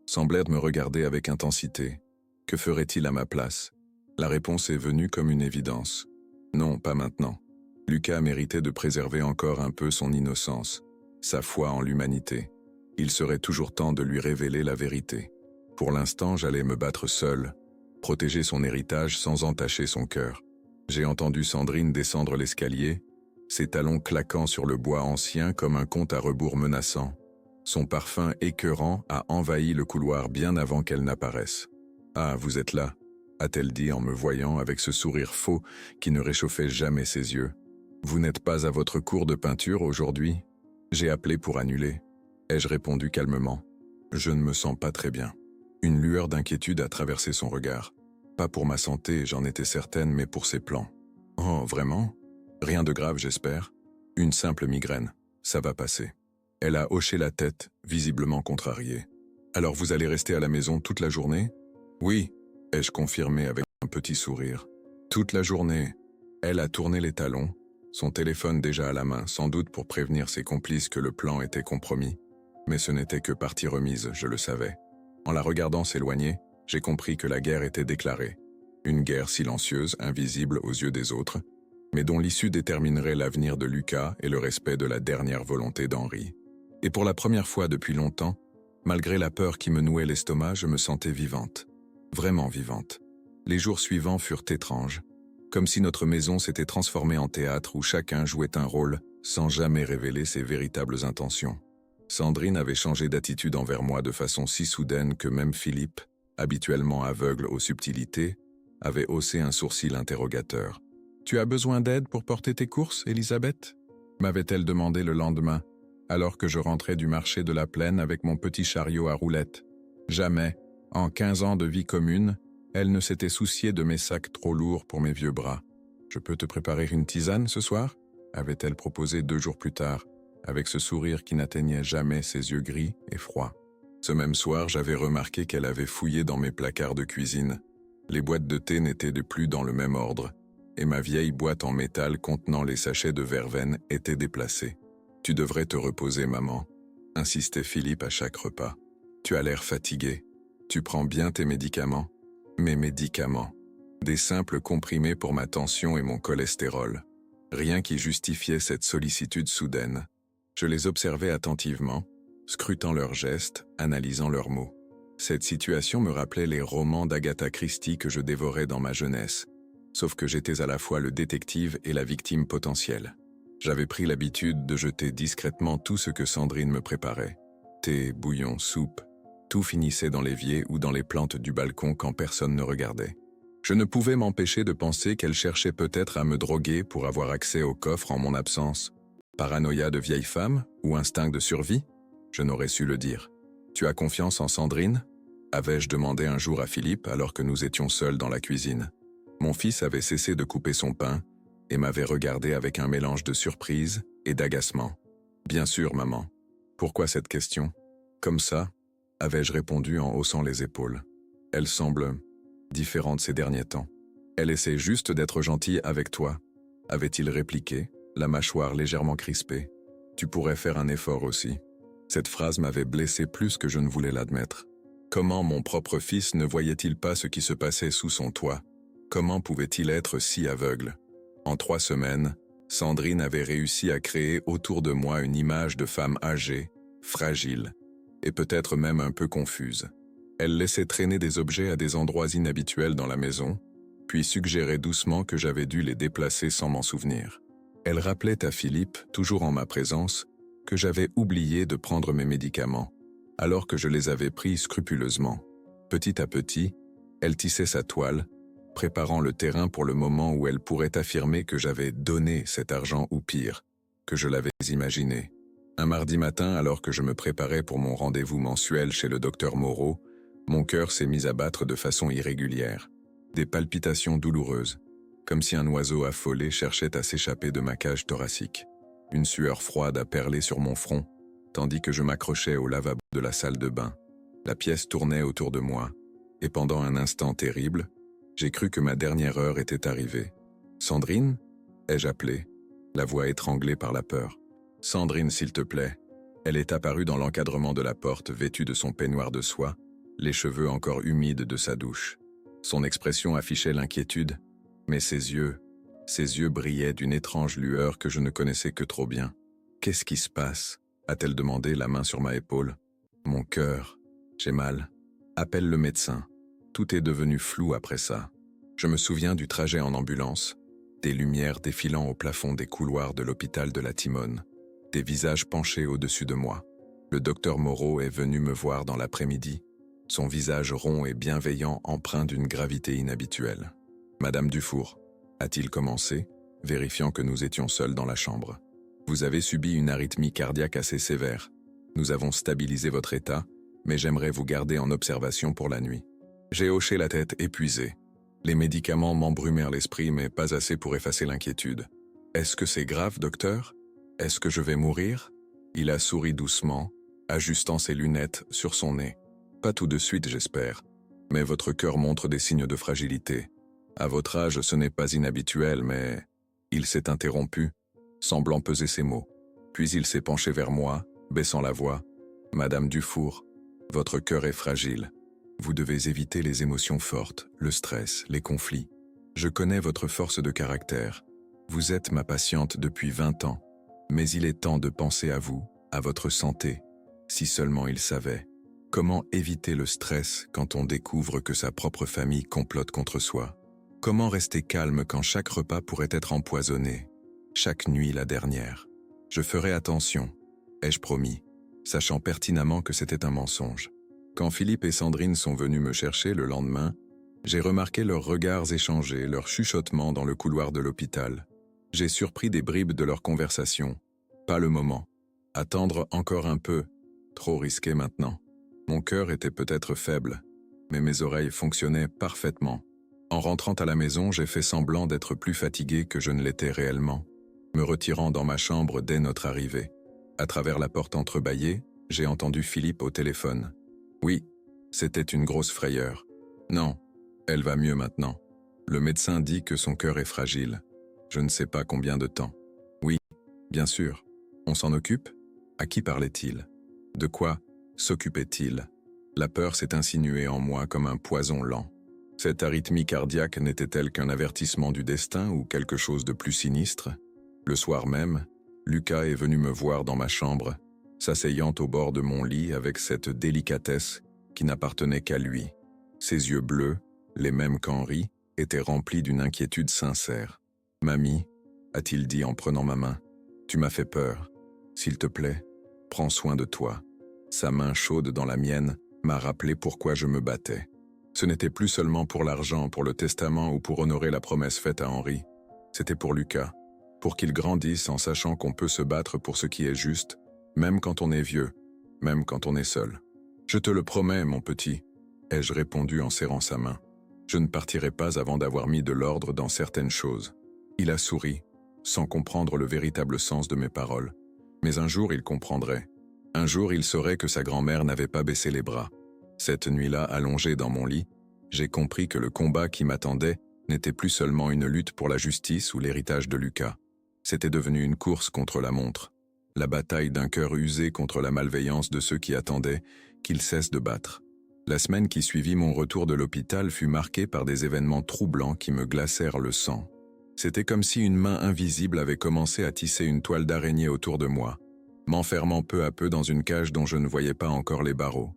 semblèrent me regarder avec intensité. Que ferait-il à ma place? La réponse est venue comme une évidence. Non, pas maintenant. Lucas méritait de préserver encore un peu son innocence, sa foi en l'humanité. Il serait toujours temps de lui révéler la vérité. Pour l'instant, j'allais me battre seul, protéger son héritage sans entacher son cœur. J'ai entendu Sandrine descendre l'escalier, ses talons claquant sur le bois ancien comme un compte à rebours menaçant. Son parfum écœurant a envahi le couloir bien avant qu'elle n'apparaisse. « Ah, vous êtes là », a-t-elle dit en me voyant avec ce sourire faux qui ne réchauffait jamais ses yeux. « Vous n'êtes pas à votre cours de peinture aujourd'hui ? J'ai appelé pour annuler. » Ai-je répondu calmement. « Je ne me sens pas très bien. » Une lueur d'inquiétude a traversé son regard. Pas pour ma santé, j'en étais certaine, mais pour ses plans. « Oh, vraiment ? Rien de grave, j'espère. Une simple migraine. Ça va passer. » Elle a hoché la tête, visiblement contrariée. « Alors vous allez rester à la maison toute la journée ? » « Oui, ai-je confirmé avec un petit sourire. Toute la journée, elle a tourné les talons, son téléphone déjà à la main, sans doute pour prévenir ses complices que le plan était compromis. Mais ce n'était que partie remise, je le savais. En la regardant s'éloigner, j'ai compris que la guerre était déclarée. Une guerre silencieuse, invisible aux yeux des autres, mais dont l'issue déterminerait l'avenir de Lucas et le respect de la dernière volonté d'Henri. Et pour la première fois depuis longtemps, malgré la peur qui me nouait l'estomac, je me sentais vivante. Vraiment vivante. Les jours suivants furent étranges, comme si notre maison s'était transformée en théâtre où chacun jouait un rôle sans jamais révéler ses véritables intentions. Sandrine avait changé d'attitude envers moi de façon si soudaine que même Philippe, habituellement aveugle aux subtilités, avait haussé un sourcil interrogateur. « Tu as besoin d'aide pour porter tes courses, Elisabeth ?» m'avait-elle demandé le lendemain, alors que je rentrais du marché de la Plaine avec mon petit chariot à roulettes. Jamais, en 15 ans de vie commune, elle ne s'était souciée de mes sacs trop lourds pour mes vieux bras. « Je peux te préparer une tisane ce soir ?» avait-elle proposé 2 jours plus tard, avec ce sourire qui n'atteignait jamais ses yeux gris et froids. Ce même soir, j'avais remarqué qu'elle avait fouillé dans mes placards de cuisine. Les boîtes de thé n'étaient plus dans le même ordre, et ma vieille boîte en métal contenant les sachets de verveine était déplacée. « Tu devrais te reposer, maman », insistait Philippe à chaque repas. « Tu as l'air fatigué. Tu prends bien tes médicaments ?»« Mes médicaments. Des simples comprimés pour ma tension et mon cholestérol. Rien qui justifiait cette sollicitude soudaine. Je les observais attentivement, scrutant leurs gestes, analysant leurs mots. Cette situation me rappelait les romans d'Agatha Christie que je dévorais dans ma jeunesse, sauf que j'étais à la fois le détective et la victime potentielle. J'avais pris l'habitude de jeter discrètement tout ce que Sandrine me préparait. Thé, bouillon, soupe, tout finissait dans l'évier ou dans les plantes du balcon quand personne ne regardait. Je ne pouvais m'empêcher de penser qu'elle cherchait peut-être à me droguer pour avoir accès au coffre en mon absence. Paranoïa de vieille femme ou instinct de survie? Je n'aurais su le dire. « Tu as confiance en Sandrine ?» avais-je demandé un jour à Philippe alors que nous étions seuls dans la cuisine. Mon fils avait cessé de couper son pain et m'avait regardé avec un mélange de surprise et d'agacement. « Bien sûr, maman. Pourquoi cette question ? » « Comme ça ?» avais-je répondu en haussant les épaules. « Elle semble différente ces derniers temps. Elle essaie juste d'être gentille avec toi, » avait-il répliqué, la mâchoire légèrement crispée. « Tu pourrais faire un effort aussi. » Cette phrase m'avait blessé plus que je ne voulais l'admettre. Comment mon propre fils ne voyait-il pas ce qui se passait sous son toit? Comment pouvait-il être si aveugle? En 3 semaines, Sandrine avait réussi à créer autour de moi une image de femme âgée, fragile, et peut-être même un peu confuse. Elle laissait traîner des objets à des endroits inhabituels dans la maison, puis suggérait doucement que j'avais dû les déplacer sans m'en souvenir. Elle rappelait à Philippe, toujours en ma présence, que j'avais oublié de prendre mes médicaments, alors que je les avais pris scrupuleusement. Petit à petit, elle tissait sa toile, préparant le terrain pour le moment où elle pourrait affirmer que j'avais donné cet argent ou pire, que je l'avais imaginé. Un mardi matin, alors que je me préparais pour mon rendez-vous mensuel chez le docteur Moreau, mon cœur s'est mis à battre de façon irrégulière. Des palpitations douloureuses, comme si un oiseau affolé cherchait à s'échapper de ma cage thoracique. Une sueur froide a perlé sur mon front, tandis que je m'accrochais au lavabo de la salle de bain. La pièce tournait autour de moi, et pendant un instant terrible, j'ai cru que ma dernière heure était arrivée. « Sandrine ?» ai-je appelé, la voix étranglée par la peur. « Sandrine, s'il te plaît. » Elle est apparue dans l'encadrement de la porte, vêtue de son peignoir de soie, les cheveux encore humides de sa douche. Son expression affichait l'inquiétude, mais ses yeux brillaient d'une étrange lueur que je ne connaissais que trop bien. « Qu'est-ce qui se passe ?» a-t-elle demandé, la main sur ma épaule. « Mon cœur. J'ai mal. Appelle le médecin. » Tout est devenu flou après ça. Je me souviens du trajet en ambulance, des lumières défilant au plafond des couloirs de l'hôpital de la Timone, des visages penchés au-dessus de moi. Le docteur Moreau est venu me voir dans l'après-midi, son visage rond et bienveillant empreint d'une gravité inhabituelle. « Madame Dufour » a-t-il commencé, vérifiant que nous étions seuls dans la chambre. « Vous avez subi une arythmie cardiaque assez sévère. Nous avons stabilisé votre état, mais j'aimerais vous garder en observation pour la nuit. » J'ai hoché la tête, épuisé. Les médicaments m'embrumèrent l'esprit, mais pas assez pour effacer l'inquiétude. « Est-ce que c'est grave, docteur? Est-ce que je vais mourir ?» Il a souri doucement, ajustant ses lunettes sur son nez. « Pas tout de suite, j'espère. Mais votre cœur montre des signes de fragilité. À votre âge, ce n'est pas inhabituel, mais... Il s'est interrompu, semblant peser ses mots. Puis il s'est penché vers moi, baissant la voix. « Madame Dufour, votre cœur est fragile. Vous devez éviter les émotions fortes, le stress, les conflits. Je connais votre force de caractère. Vous êtes ma patiente depuis 20 ans. Mais il est temps de penser à vous, à votre santé. Si seulement il savait. Comment éviter le stress quand on découvre que sa propre famille complote contre soi? Comment rester calme quand chaque repas pourrait être empoisonné? Chaque nuit la dernière. Je ferai attention, ai-je promis, sachant pertinemment que c'était un mensonge. Quand Philippe et Sandrine sont venus me chercher le lendemain, j'ai remarqué leurs regards échangés, leurs chuchotements dans le couloir de l'hôpital. J'ai surpris des bribes de leur conversation. Pas le moment. Attendre encore un peu. Trop risqué maintenant. Mon cœur était peut-être faible, mais mes oreilles fonctionnaient parfaitement. En rentrant à la maison, j'ai fait semblant d'être plus fatigué que je ne l'étais réellement, me retirant dans ma chambre dès notre arrivée. À travers la porte entrebâillée, j'ai entendu Philippe au téléphone. Oui, c'était une grosse frayeur. Non, elle va mieux maintenant. Le médecin dit que son cœur est fragile. Je ne sais pas combien de temps. Oui, bien sûr. On s'en occupe? À qui parlait-il? De quoi s'occupait-il? La peur s'est insinuée en moi comme un poison lent. Cette arythmie cardiaque n'était-elle qu'un avertissement du destin ou quelque chose de plus sinistre? Le soir même, Lucas est venu me voir dans ma chambre, s'asseyant au bord de mon lit avec cette délicatesse qui n'appartenait qu'à lui. Ses yeux bleus, les mêmes qu'Henri, étaient remplis d'une inquiétude sincère. « Mamie, a-t-il dit en prenant ma main, tu m'as fait peur. S'il te plaît, prends soin de toi. » Sa main chaude dans la mienne m'a rappelé pourquoi je me battais. Ce n'était plus seulement pour l'argent, pour le testament ou pour honorer la promesse faite à Henri. C'était pour Lucas, pour qu'il grandisse en sachant qu'on peut se battre pour ce qui est juste, même quand on est vieux, même quand on est seul. « Je te le promets, mon petit », ai-je répondu en serrant sa main. « Je ne partirai pas avant d'avoir mis de l'ordre dans certaines choses. » Il a souri, sans comprendre le véritable sens de mes paroles. Mais un jour il comprendrait. Un jour il saurait que sa grand-mère n'avait pas baissé les bras. Cette nuit-là, allongé dans mon lit, j'ai compris que le combat qui m'attendait n'était plus seulement une lutte pour la justice ou l'héritage de Lucas. C'était devenu une course contre la montre, la bataille d'un cœur usé contre la malveillance de ceux qui attendaient qu'il cesse de battre. La semaine qui suivit mon retour de l'hôpital fut marquée par des événements troublants qui me glacèrent le sang. C'était comme si une main invisible avait commencé à tisser une toile d'araignée autour de moi, m'enfermant peu à peu dans une cage dont je ne voyais pas encore les barreaux.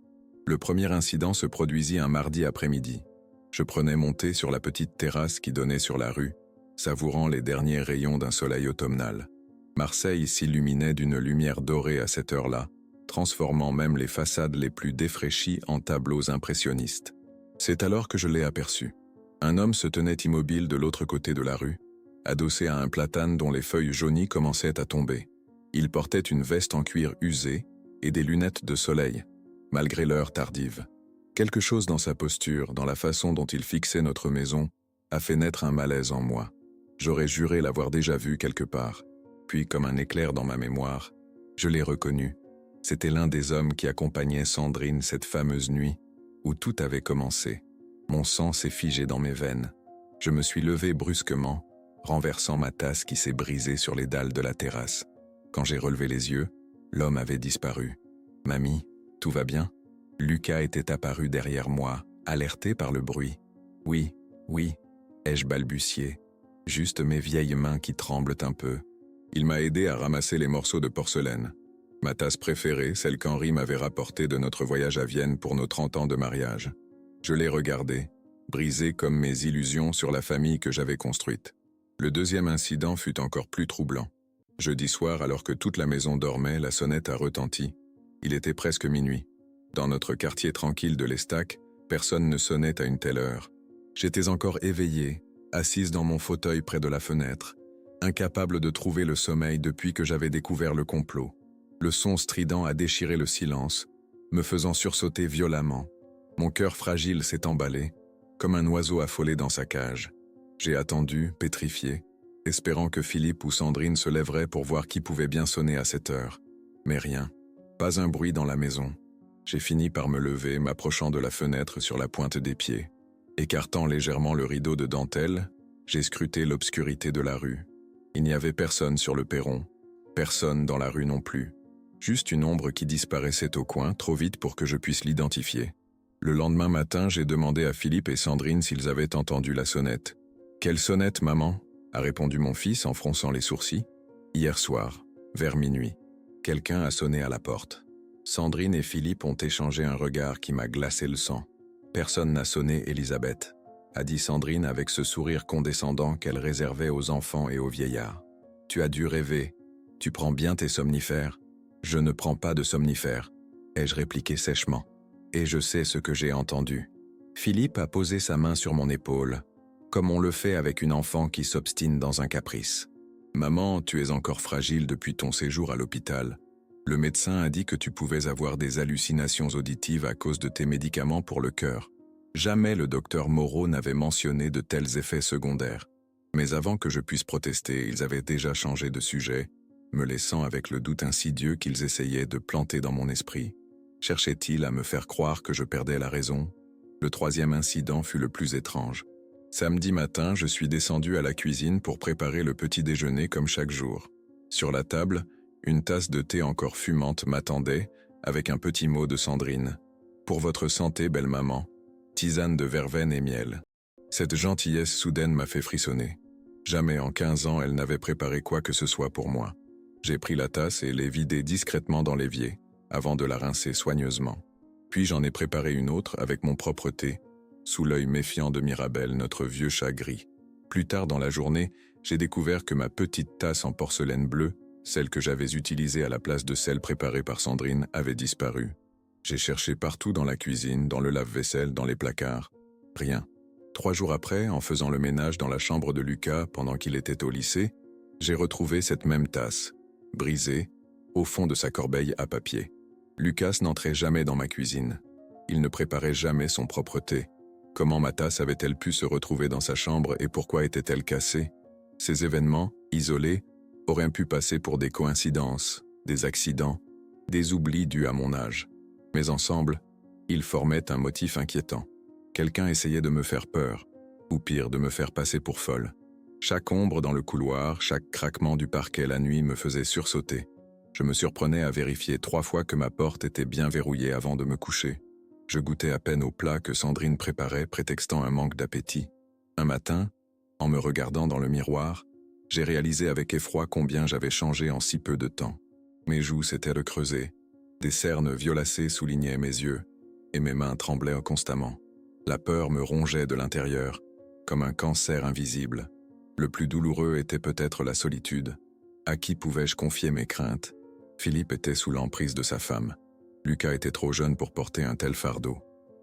Le premier incident se produisit un mardi après-midi. Je prenais mon thé sur la petite terrasse qui donnait sur la rue, savourant les derniers rayons d'un soleil automnal. Marseille s'illuminait d'une lumière dorée à cette heure-là, transformant même les façades les plus défraîchies en tableaux impressionnistes. C'est alors que je l'ai aperçu. Un homme se tenait immobile de l'autre côté de la rue, adossé à un platane dont les feuilles jaunies commençaient à tomber. Il portait une veste en cuir usée et des lunettes de soleil, malgré l'heure tardive. Quelque chose dans sa posture, dans la façon dont il fixait notre maison, a fait naître un malaise en moi. J'aurais juré l'avoir déjà vu quelque part. Puis, comme un éclair dans ma mémoire, je l'ai reconnu. C'était l'un des hommes qui accompagnait Sandrine cette fameuse nuit où tout avait commencé. Mon sang s'est figé dans mes veines. Je me suis levé brusquement, renversant ma tasse qui s'est brisée sur les dalles de la terrasse. Quand j'ai relevé les yeux, l'homme avait disparu. « Mamie, tout va bien ?» Lucas était apparu derrière moi, alerté par le bruit. « Oui, oui », ai-je balbutié, juste mes vieilles mains qui tremblent un peu. Il m'a aidé à ramasser les morceaux de porcelaine. Ma tasse préférée, celle qu'Henri m'avait rapportée de notre voyage à Vienne pour nos 30 ans de mariage. Je l'ai regardée, brisée comme mes illusions sur la famille que j'avais construite. Le deuxième incident fut encore plus troublant. Jeudi soir, alors que toute la maison dormait, la sonnette a retenti. Il était presque minuit. Dans notre quartier tranquille de l'Estac, personne ne sonnait à une telle heure. J'étais encore éveillé, assise dans mon fauteuil près de la fenêtre, incapable de trouver le sommeil depuis que j'avais découvert le complot. Le son strident a déchiré le silence, me faisant sursauter violemment. Mon cœur fragile s'est emballé, comme un oiseau affolé dans sa cage. J'ai attendu, pétrifié, espérant que Philippe ou Sandrine se lèveraient pour voir qui pouvait bien sonner à cette heure. Mais rien, pas un bruit dans la maison. J'ai fini par me lever, m'approchant de la fenêtre sur la pointe des pieds. Écartant légèrement le rideau de dentelle, j'ai scruté l'obscurité de la rue. Il n'y avait personne sur le perron, personne dans la rue non plus. Juste une ombre qui disparaissait au coin, trop vite pour que je puisse l'identifier. Le lendemain matin, j'ai demandé à Philippe et Sandrine s'ils avaient entendu la sonnette. « Quelle sonnette, maman ?» a répondu mon fils en fronçant les sourcils. « Hier soir, vers minuit, quelqu'un a sonné à la porte. » Sandrine et Philippe ont échangé un regard qui m'a glacé le sang. « Personne n'a sonné, Elisabeth », a dit Sandrine avec ce sourire condescendant qu'elle réservait aux enfants et aux vieillards. « Tu as dû rêver. Tu prends bien tes somnifères. » « Je ne prends pas de somnifères, ai-je répliqué sèchement. Et je sais ce que j'ai entendu. Philippe a posé sa main sur mon épaule, comme on le fait avec une enfant qui s'obstine dans un caprice. « Maman, tu es encore fragile depuis ton séjour à l'hôpital. Le médecin a dit que tu pouvais avoir des hallucinations auditives à cause de tes médicaments pour le cœur. Jamais le docteur Moreau n'avait mentionné de tels effets secondaires. Mais avant que je puisse protester, ils avaient déjà changé de sujet, me laissant avec le doute insidieux qu'ils essayaient de planter dans mon esprit. Cherchaient-ils à me faire croire que je perdais la raison? Le troisième incident fut le plus étrange. Samedi matin, je suis descendu à la cuisine pour préparer le petit déjeuner comme chaque jour. Sur la table, une tasse de thé encore fumante m'attendait, avec un petit mot de Sandrine. « Pour votre santé, belle maman. Tisane de verveine et miel. » Cette gentillesse soudaine m'a fait frissonner. Jamais en 15 ans elle n'avait préparé quoi que ce soit pour moi. J'ai pris la tasse et l'ai vidée discrètement dans l'évier, avant de la rincer soigneusement. Puis j'en ai préparé une autre avec mon propre thé, sous l'œil méfiant de Mirabelle, notre vieux chat gris. Plus tard dans la journée, j'ai découvert que ma petite tasse en porcelaine bleue, celle que j'avais utilisée à la place de celle préparée par Sandrine, avait disparu. J'ai cherché partout dans la cuisine, dans le lave-vaisselle, dans les placards. Rien. 3 jours après, en faisant le ménage dans la chambre de Lucas pendant qu'il était au lycée, j'ai retrouvé cette même tasse, brisée, au fond de sa corbeille à papier. Lucas n'entrait jamais dans ma cuisine. Il ne préparait jamais son propre thé. Comment ma tasse avait-elle pu se retrouver dans sa chambre et pourquoi était-elle cassée? Ces événements, isolés, auraient pu passer pour des coïncidences, des accidents, des oublis dus à mon âge. Mais ensemble, ils formaient un motif inquiétant. Quelqu'un essayait de me faire peur, ou pire, de me faire passer pour folle. Chaque ombre dans le couloir, chaque craquement du parquet la nuit me faisait sursauter. Je me surprenais à vérifier 3 fois que ma porte était bien verrouillée avant de me coucher. Je goûtais à peine au plat que Sandrine préparait, prétextant un manque d'appétit. Un matin, en me regardant dans le miroir, j'ai réalisé avec effroi combien j'avais changé en si peu de temps. Mes joues s'étaient recreusées, des cernes violacées soulignaient mes yeux, et mes mains tremblaient constamment. La peur me rongeait de l'intérieur, comme un cancer invisible. Le plus douloureux était peut-être la solitude. À qui pouvais-je confier mes craintes? Philippe était sous l'emprise de sa femme. Lucas était trop jeune pour porter un tel fardeau.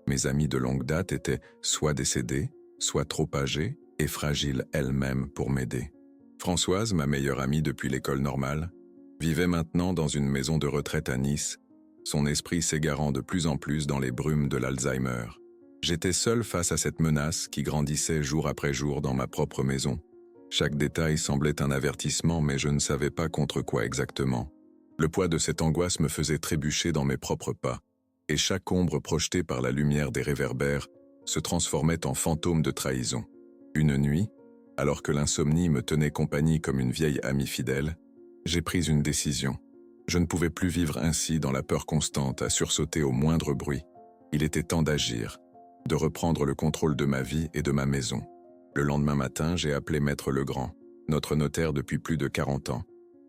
Mes amies de longue date étaient soit décédées, soit trop âgées et fragiles elles-mêmes pour m'aider. Françoise, ma meilleure amie depuis l'école normale, vivait maintenant dans une maison de retraite à Nice, son esprit s'égarant de plus en plus dans les brumes de l'Alzheimer. J'étais seul face à cette menace qui grandissait jour après jour dans ma propre maison. Chaque détail semblait un avertissement, mais je ne savais pas contre quoi exactement. Le poids de cette angoisse me faisait trébucher dans mes propres pas, et chaque ombre projetée par la lumière des réverbères se transformait en fantôme de trahison. Une nuit, alors que l'insomnie me tenait compagnie comme une vieille amie fidèle, j'ai pris une décision. Je ne pouvais plus vivre ainsi dans la peur constante à sursauter au moindre bruit. Il était temps d'agir, de reprendre le contrôle de ma vie et de ma maison. Le lendemain matin, j'ai appelé Maître Legrand, notre notaire depuis plus de 40 ans.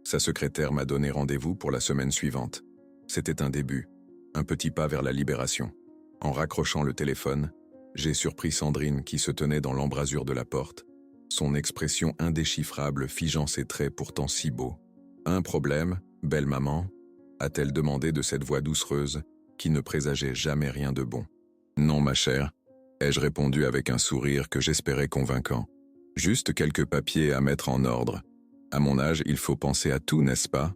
Sa secrétaire m'a donné rendez-vous pour la semaine suivante. C'était un début, un petit pas vers la libération. En raccrochant le téléphone, j'ai surpris Sandrine qui se tenait dans l'embrasure de la porte, son expression indéchiffrable figeant ses traits pourtant si beaux. « Un problème, belle maman ?» a-t-elle demandé de cette voix doucereuse qui ne présageait jamais rien de bon. « Non, ma chère », ai-je répondu avec un sourire que j'espérais convaincant. « Juste quelques papiers à mettre en ordre. À mon âge, il faut penser à tout, n'est-ce pas ?»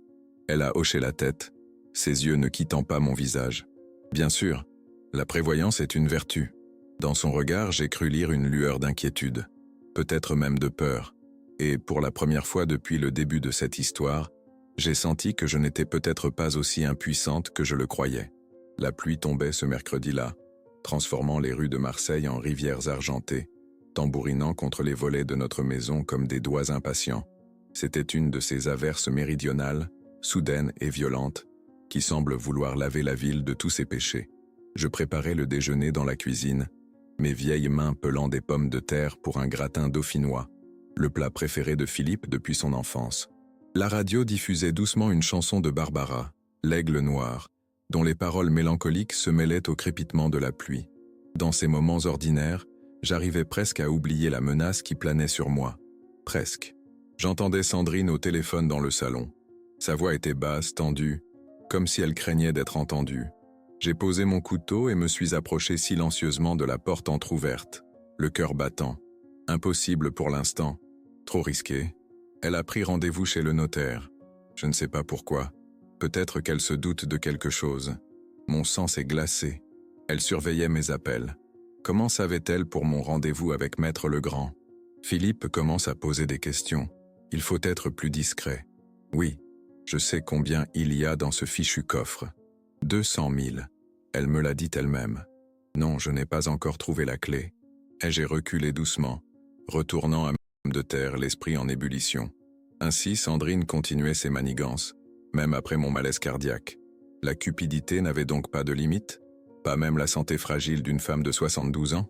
Elle a hoché la tête, ses yeux ne quittant pas mon visage. « Bien sûr, la prévoyance est une vertu. » Dans son regard, j'ai cru lire une lueur d'inquiétude, peut-être même de peur, et pour la première fois depuis le début de cette histoire, j'ai senti que je n'étais peut-être pas aussi impuissante que je le croyais. La pluie tombait ce mercredi-là, transformant les rues de Marseille en rivières argentées, tambourinant contre les volets de notre maison comme des doigts impatients. C'était une de ces averses méridionales, soudaines et violentes, qui semblent vouloir laver la ville de tous ses péchés. Je préparais le déjeuner dans la cuisine, mes vieilles mains pelant des pommes de terre pour un gratin dauphinois, le plat préféré de Philippe depuis son enfance. La radio diffusait doucement une chanson de Barbara, L'Aigle Noir, dont les paroles mélancoliques se mêlaient au crépitement de la pluie. Dans ces moments ordinaires, j'arrivais presque à oublier la menace qui planait sur moi. Presque. J'entendais Sandrine au téléphone dans le salon. Sa voix était basse, tendue, comme si elle craignait d'être entendue. J'ai posé mon couteau et me suis approché silencieusement de la porte entr'ouverte, le cœur battant. Impossible pour l'instant, trop risqué. Elle a pris rendez-vous chez le notaire. Je ne sais pas pourquoi. Peut-être qu'elle se doute de quelque chose. Mon sang s'est glacé. Elle surveillait mes appels. Comment savait-elle pour mon rendez-vous avec Maître Legrand? Philippe commence à poser des questions. Il faut être plus discret. Oui, je sais combien il y a dans ce fichu coffre. 200 000. Elle me l'a dit elle-même. Non, je n'ai pas encore trouvé la clé. Et j'ai reculé doucement, retournant à mes pommes de terre, l'esprit en ébullition. Ainsi, Sandrine continuait ses manigances, même après mon malaise cardiaque. La cupidité n'avait donc pas de limite? Pas même la santé fragile d'une femme de 72 ans?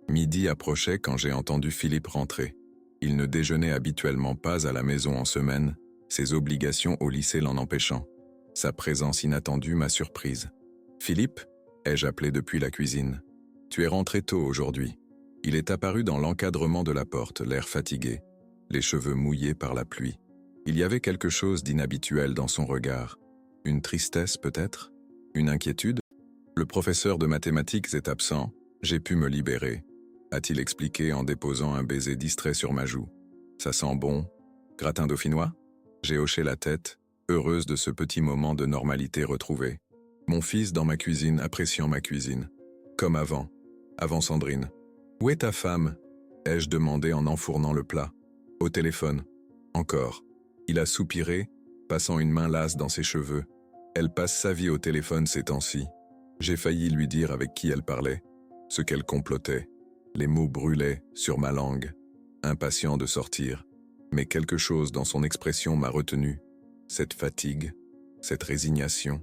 Midi approchait quand j'ai entendu Philippe rentrer. Il ne déjeunait habituellement pas à la maison en semaine, ses obligations au lycée l'en empêchant. Sa présence inattendue m'a surprise. « Philippe » ai-je appelé depuis la cuisine. « Tu es rentré tôt aujourd'hui. » Il est apparu dans l'encadrement de la porte, l'air fatigué, les cheveux mouillés par la pluie. Il y avait quelque chose d'inhabituel dans son regard. Une tristesse peut-être? Une inquiétude? Le professeur de mathématiques est absent, j'ai pu me libérer, a-t-il expliqué en déposant un baiser distrait sur ma joue. Ça sent bon? Gratin dauphinois? J'ai hoché la tête, heureuse de ce petit moment de normalité retrouvé. Mon fils dans ma cuisine, appréciant ma cuisine. Comme avant Sandrine. « Où est ta femme » ai-je demandé en enfournant le plat. Au téléphone. Encore. Il a soupiré, passant une main lasse dans ses cheveux. Elle passe sa vie au téléphone ces temps-ci. J'ai failli lui dire avec qui elle parlait, ce qu'elle complotait. Les mots brûlaient sur ma langue, impatient de sortir. Mais quelque chose dans son expression m'a retenu. Cette fatigue, cette résignation.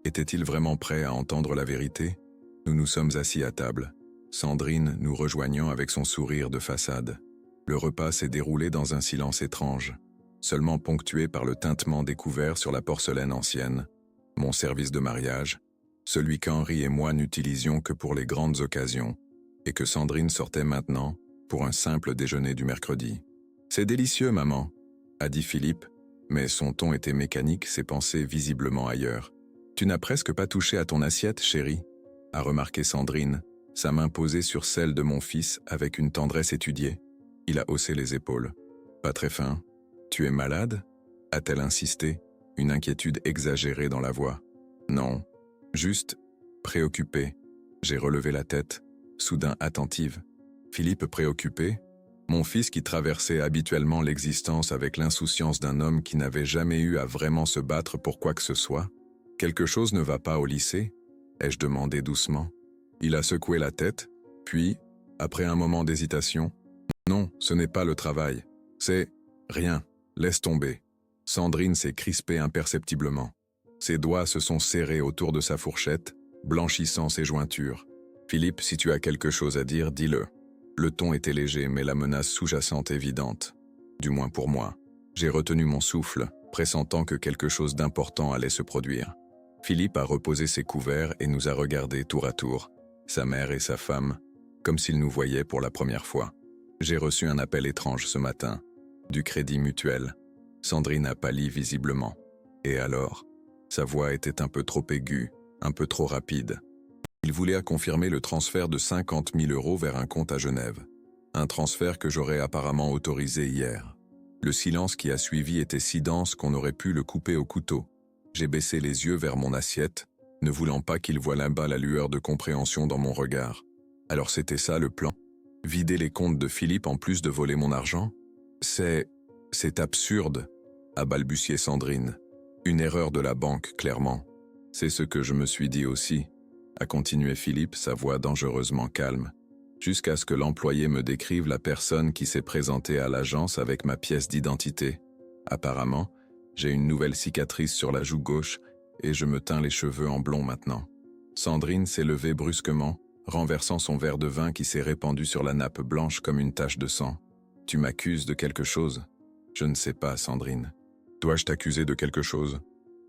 Était-il vraiment prêt à entendre la vérité? Nous nous sommes assis à table. Sandrine nous rejoignant avec son sourire de façade. Le repas s'est déroulé dans un silence étrange, seulement ponctué par le tintement des couverts sur la porcelaine ancienne. Mon service de mariage, celui qu'Henri et moi n'utilisions que pour les grandes occasions, et que Sandrine sortait maintenant pour un simple déjeuner du mercredi. « C'est délicieux, maman », a dit Philippe, mais son ton était mécanique, ses pensées visiblement ailleurs. « Tu n'as presque pas touché à ton assiette, chérie », a remarqué Sandrine, sa main posée sur celle de mon fils avec une tendresse étudiée. Il a haussé les épaules. « Pas très fin. Tu es malade » a-t-elle insisté, une inquiétude exagérée dans la voix. « Non, juste préoccupée. » J'ai relevé la tête, soudain attentive. Philippe préoccupé? Mon fils qui traversait habituellement l'existence avec l'insouciance d'un homme qui n'avait jamais eu à vraiment se battre pour quoi que ce soit? Quelque chose ne va pas au lycée? Ai-je demandé doucement. Il a secoué la tête, puis, après un moment d'hésitation, « Non, ce n'est pas le travail. C'est rien. Laisse tomber. » Sandrine s'est crispée imperceptiblement. Ses doigts se sont serrés autour de sa fourchette, blanchissant ses jointures. « Philippe, si tu as quelque chose à dire, dis-le. » Le ton était léger, mais la menace sous-jacente évidente. Du moins pour moi. J'ai retenu mon souffle, pressentant que quelque chose d'important allait se produire. Philippe a reposé ses couverts et nous a regardés tour à tour, sa mère et sa femme, comme s'ils nous voyaient pour la première fois. J'ai reçu un appel étrange ce matin, du Crédit Mutuel. Sandrine a pâli visiblement. Et alors? Sa voix était un peu trop aiguë, un peu trop rapide. Il voulait confirmer le transfert de 50 000 € vers un compte à Genève. Un transfert que j'aurais apparemment autorisé hier. Le silence qui a suivi était si dense qu'on aurait pu le couper au couteau. J'ai baissé les yeux vers mon assiette, ne voulant pas qu'il voie là-bas la lueur de compréhension dans mon regard. Alors c'était ça le plan? Vider les comptes de Philippe en plus de voler mon argent? C'est absurde, a balbutié Sandrine. Une erreur de la banque, clairement. C'est ce que je me suis dit aussi. a continué Philippe, sa voix dangereusement calme, jusqu'à ce que l'employé me décrive la personne qui s'est présentée à l'agence avec ma pièce d'identité. Apparemment, j'ai une nouvelle cicatrice sur la joue gauche et je me teins les cheveux en blond maintenant. Sandrine s'est levée brusquement, renversant son verre de vin qui s'est répandu sur la nappe blanche comme une tache de sang. « Tu m'accuses de quelque chose ?» ?»« Je ne sais pas, Sandrine. »« Dois-je t'accuser de quelque chose ?»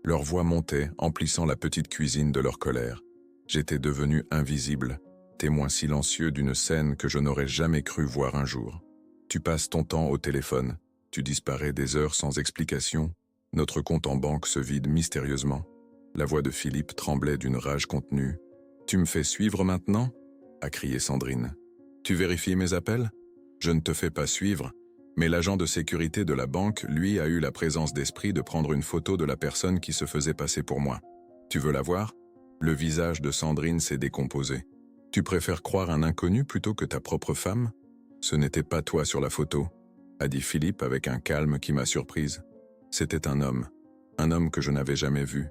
Leur voix montait, emplissant la petite cuisine de leur colère. J'étais devenu invisible, témoin silencieux d'une scène que je n'aurais jamais cru voir un jour. Tu passes ton temps au téléphone, tu disparais des heures sans explication, notre compte en banque se vide mystérieusement. La voix de Philippe tremblait d'une rage contenue. « Tu me fais suivre maintenant ?» a crié Sandrine. « Tu vérifies mes appels ? Je ne te fais pas suivre, mais l'agent de sécurité de la banque, lui, a eu la présence d'esprit de prendre une photo de la personne qui se faisait passer pour moi. Tu veux la voir ? » Le visage de Sandrine s'est décomposé. « Tu préfères croire un inconnu plutôt que ta propre femme ? Ce n'était pas toi sur la photo, » a dit Philippe avec un calme qui m'a surprise. C'était un homme que je n'avais jamais vu.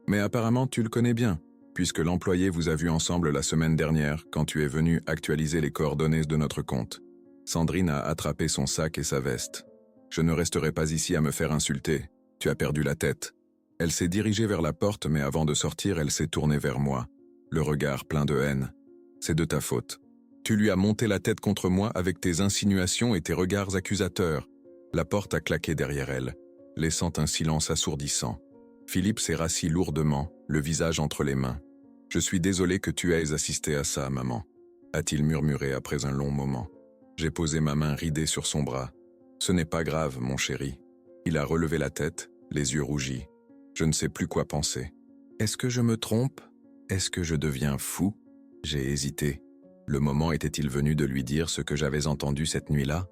Mais apparemment tu le connais bien, puisque l'employé vous a vu ensemble la semaine dernière quand tu es venu actualiser les coordonnées de notre compte. Sandrine a attrapé son sac et sa veste. Je ne resterai pas ici à me faire insulter. Tu as perdu la tête. Elle s'est dirigée vers la porte, mais avant de sortir, elle s'est tournée vers moi, le regard plein de haine. C'est de ta faute. Tu lui as monté la tête contre moi avec tes insinuations et tes regards accusateurs. La porte a claqué derrière elle, laissant un silence assourdissant. Philippe s'est rassis lourdement, le visage entre les mains. « Je suis désolé que tu aies assisté à ça, maman », a-t-il murmuré après un long moment. J'ai posé ma main ridée sur son bras. « Ce n'est pas grave, mon chéri. » Il a relevé la tête, les yeux rougis. Je ne sais plus quoi penser. Est-ce que je me trompe? Est-ce que je deviens fou? J'ai hésité. Le moment était-il venu de lui dire ce que j'avais entendu cette nuit-là?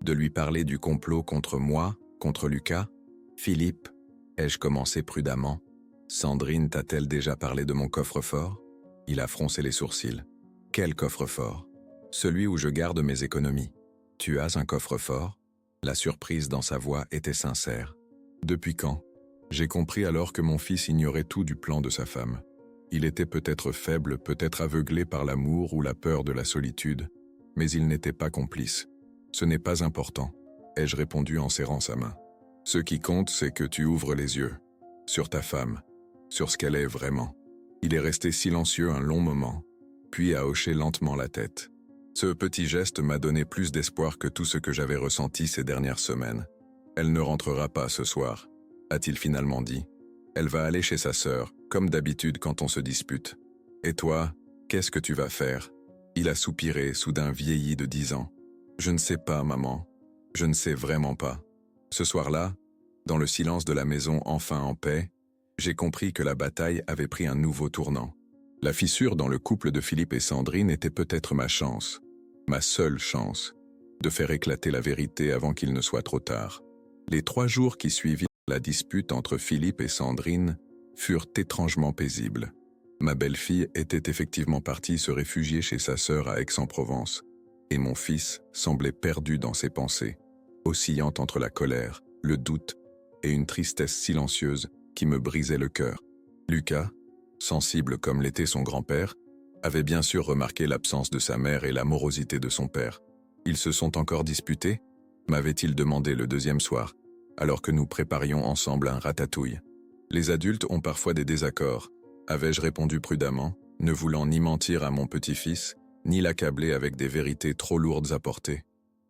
De lui parler du complot contre moi, contre Lucas? Philippe, ai-je commencé prudemment? Sandrine t'a-t-elle déjà parlé de mon coffre-fort? Il a froncé les sourcils. Quel coffre-fort? Celui où je garde mes économies. Tu as un coffre-fort? La surprise dans sa voix était sincère. Depuis quand? J'ai compris alors que mon fils ignorait tout du plan de sa femme. Il était peut-être faible, peut-être aveuglé par l'amour ou la peur de la solitude, mais il n'était pas complice. Ce n'est pas important, ai-je répondu en serrant sa main. Ce qui compte, c'est que tu ouvres les yeux. Sur ta femme, sur ce qu'elle est vraiment. Il est resté silencieux un long moment, puis a hoché lentement la tête. Ce petit geste m'a donné plus d'espoir que tout ce que j'avais ressenti ces dernières semaines. Elle ne rentrera pas ce soir, a-t-il finalement dit. Elle va aller chez sa sœur, comme d'habitude quand on se dispute. Et toi, qu'est-ce que tu vas faire? Il a soupiré, soudain vieilli de 10 ans. Je ne sais pas, maman. Je ne sais vraiment pas. Ce soir-là, dans le silence de la maison enfin en paix, j'ai compris que la bataille avait pris un nouveau tournant. La fissure dans le couple de Philippe et Sandrine était peut-être ma chance, ma seule chance, de faire éclater la vérité avant qu'il ne soit trop tard. Les 3 jours qui suivirent la dispute entre Philippe et Sandrine furent étrangement paisibles. Ma belle-fille était effectivement partie se réfugier chez sa sœur à Aix-en-Provence, et mon fils semblait perdu dans ses pensées, oscillant entre la colère, le doute et une tristesse silencieuse qui me brisait le cœur. Lucas, sensible comme l'était son grand-père, avait bien sûr remarqué l'absence de sa mère et la morosité de son père. Ils se sont encore disputés? M'avait-il demandé le 2e soir, alors que nous préparions ensemble un ratatouille. Les adultes ont parfois des désaccords, avais-je répondu prudemment, ne voulant ni mentir à mon petit-fils, ni l'accabler avec des vérités trop lourdes à porter.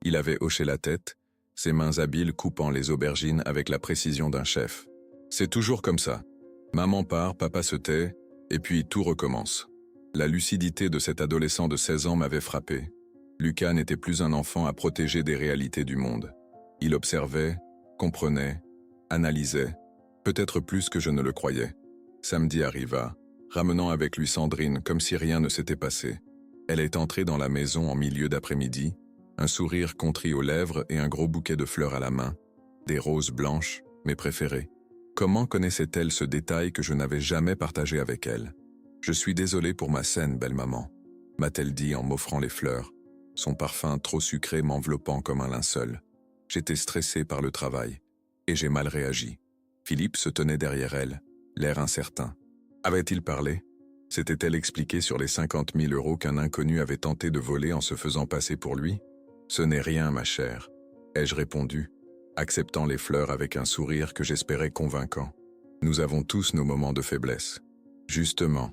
Il avait hoché la tête, ses mains habiles coupant les aubergines avec la précision d'un chef. C'est toujours comme ça. Maman part, papa se tait, et puis tout recommence. La lucidité de cet adolescent de 16 ans m'avait frappé. Lucas n'était plus un enfant à protéger des réalités du monde. Il observait, comprenait, analysait, peut-être plus que je ne le croyais. Samedi arriva, ramenant avec lui Sandrine comme si rien ne s'était passé. Elle est entrée dans la maison en milieu d'après-midi, un sourire contrit aux lèvres et un gros bouquet de fleurs à la main, des roses blanches, mes préférées. Comment connaissait-elle ce détail que je n'avais jamais partagé avec elle? Je suis désolé pour ma scène, belle maman, m'a-t-elle dit en m'offrant les fleurs, son parfum trop sucré m'enveloppant comme un linceul. J'étais stressé par le travail, et j'ai mal réagi. Philippe se tenait derrière elle, l'air incertain. Avait-il parlé? S'était-elle expliquée sur les 50 000 € qu'un inconnu avait tenté de voler en se faisant passer pour lui? Ce n'est rien, ma chère, ai-je répondu, acceptant les fleurs avec un sourire que j'espérais convaincant. Nous avons tous nos moments de faiblesse. Justement,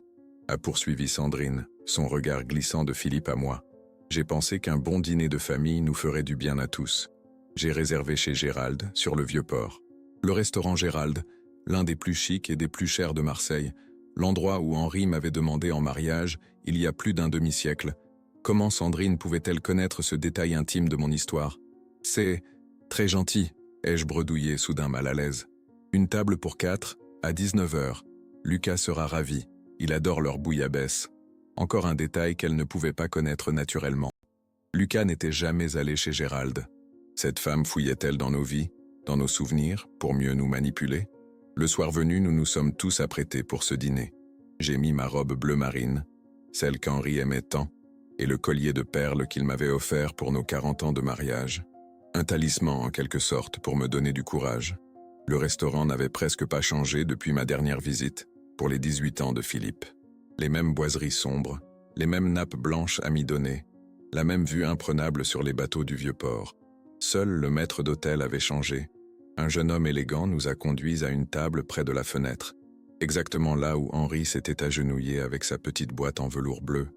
a poursuivi Sandrine, son regard glissant de Philippe à moi. J'ai pensé qu'un bon dîner de famille nous ferait du bien à tous. J'ai réservé chez Gérald, sur le Vieux-Port. Le restaurant Gérald, l'un des plus chics et des plus chers de Marseille, l'endroit où Henri m'avait demandé en mariage il y a plus d'un demi-siècle. Comment Sandrine pouvait-elle connaître ce détail intime de mon histoire? C'est très gentil, ai-je bredouillé soudain mal à l'aise. Une table pour 4, à 19 h. Lucas sera ravi, il adore leur bouillabaisse. Encore un détail qu'elle ne pouvait pas connaître naturellement. Lucas n'était jamais allé chez Gérald. Cette femme fouillait-elle dans nos vies, dans nos souvenirs, pour mieux nous manipuler? Le soir venu, nous nous sommes tous apprêtés pour ce dîner. J'ai mis ma robe bleu marine, celle qu'Henri aimait tant, et le collier de perles qu'il m'avait offert pour nos 40 ans de mariage. Un talisman en quelque sorte pour me donner du courage. Le restaurant n'avait presque pas changé depuis ma dernière visite, pour les 18 ans de Philippe. Les mêmes boiseries sombres, les mêmes nappes blanches amidonnées, la même vue imprenable sur les bateaux du Vieux-Port. Seul le maître d'hôtel avait changé. Un jeune homme élégant nous a conduits à une table près de la fenêtre, exactement là où Henri s'était agenouillé avec sa petite boîte en velours bleu,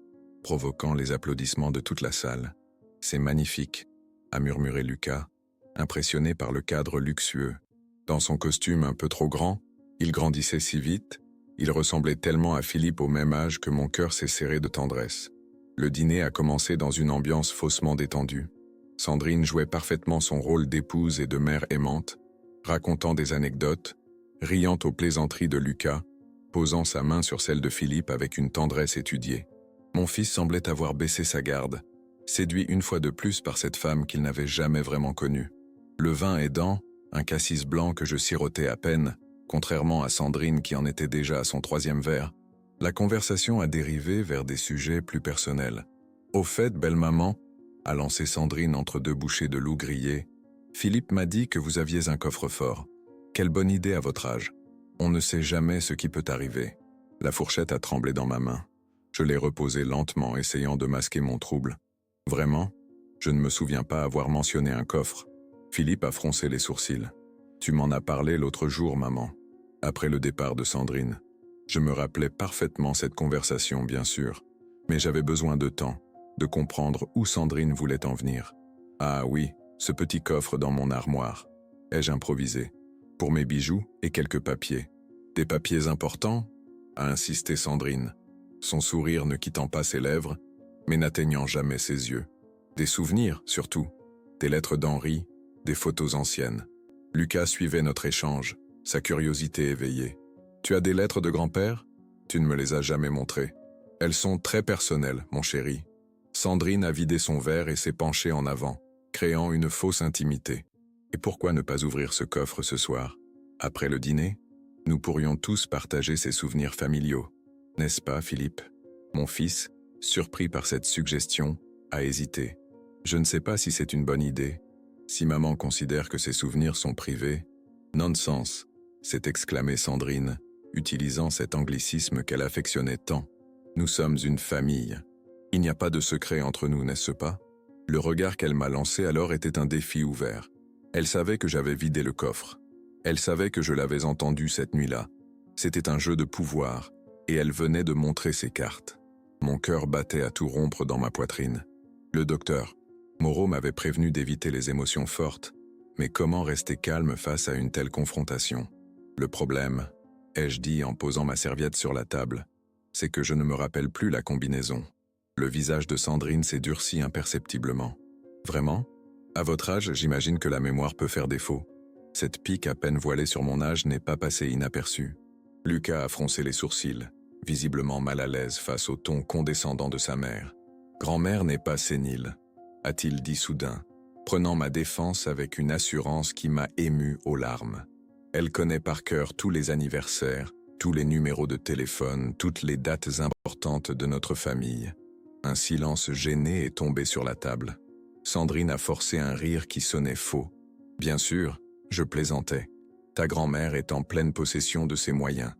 provoquant les applaudissements de toute la salle. « C'est magnifique », a murmuré Lucas, impressionné par le cadre luxueux. Dans son costume un peu trop grand, il grandissait si vite, il ressemblait tellement à Philippe au même âge que mon cœur s'est serré de tendresse. Le dîner a commencé dans une ambiance faussement détendue. Sandrine jouait parfaitement son rôle d'épouse et de mère aimante, racontant des anecdotes, riant aux plaisanteries de Lucas, posant sa main sur celle de Philippe avec une tendresse étudiée. Mon fils semblait avoir baissé sa garde, séduit une fois de plus par cette femme qu'il n'avait jamais vraiment connue. Le vin aidant, un cassis blanc que je sirotais à peine, contrairement à Sandrine qui en était déjà à son 3e verre, la conversation a dérivé vers des sujets plus personnels. « Au fait, belle maman », a lancé Sandrine entre 2 bouchées de loup grillé, « Philippe m'a dit que vous aviez un coffre-fort. Quelle bonne idée à votre âge. On ne sait jamais ce qui peut arriver. » La fourchette a tremblé dans ma main. Je l'ai reposée lentement, essayant de masquer mon trouble. « Vraiment? Je ne me souviens pas avoir mentionné un coffre. » Philippe a froncé les sourcils. « Tu m'en as parlé l'autre jour, maman. » Après le départ de Sandrine. Je me rappelais parfaitement cette conversation, bien sûr, mais j'avais besoin de temps, de comprendre où Sandrine voulait en venir. « Ah oui, ce petit coffre dans mon armoire. » ai-je improvisé. « Pour mes bijoux et quelques papiers. »« Des papiers importants ?» a insisté Sandrine, son sourire ne quittant pas ses lèvres, mais n'atteignant jamais ses yeux. « Des souvenirs, surtout. Des lettres d'Henri, des photos anciennes. » Lucas suivait notre échange, sa curiosité éveillée. « Tu as des lettres de grand-père? Tu ne me les as jamais montrées. Elles sont très personnelles, mon chéri. » Sandrine a vidé son verre et s'est penchée en avant, créant une fausse intimité. Et pourquoi ne pas ouvrir ce coffre ce soir? Après le dîner, nous pourrions tous partager ces souvenirs familiaux. N'est-ce pas, Philippe? Mon fils, surpris par cette suggestion, a hésité. Je ne sais pas si c'est une bonne idée. Si maman considère que ces souvenirs sont privés... Nonsense, s'est exclamée Sandrine, utilisant cet anglicisme qu'elle affectionnait tant. Nous sommes une famille. Il n'y a pas de secret entre nous, n'est-ce pas? Le regard qu'elle m'a lancé alors était un défi ouvert. Elle savait que j'avais vidé le coffre. Elle savait que je l'avais entendu cette nuit-là. C'était un jeu de pouvoir, et elle venait de montrer ses cartes. Mon cœur battait à tout rompre dans ma poitrine. Le docteur Moreau m'avait prévenu d'éviter les émotions fortes, mais comment rester calme face à une telle confrontation? Le problème, ai-je dit en posant ma serviette sur la table, c'est que je ne me rappelle plus la combinaison. Le visage de Sandrine s'est durci imperceptiblement. Vraiment? À votre âge, j'imagine que la mémoire peut faire défaut. Cette pique à peine voilée sur mon âge n'est pas passée inaperçue. Lucas a froncé les sourcils, visiblement mal à l'aise face au ton condescendant de sa mère. « Grand-mère n'est pas sénile », a-t-il dit soudain, prenant ma défense avec une assurance qui m'a ému aux larmes. Elle connaît par cœur tous les anniversaires, tous les numéros de téléphone, toutes les dates importantes de notre famille. Un silence gêné est tombé sur la table. Sandrine a forcé un rire qui sonnait faux. Bien sûr, je plaisantais. Ta grand-mère est en pleine possession de ses moyens.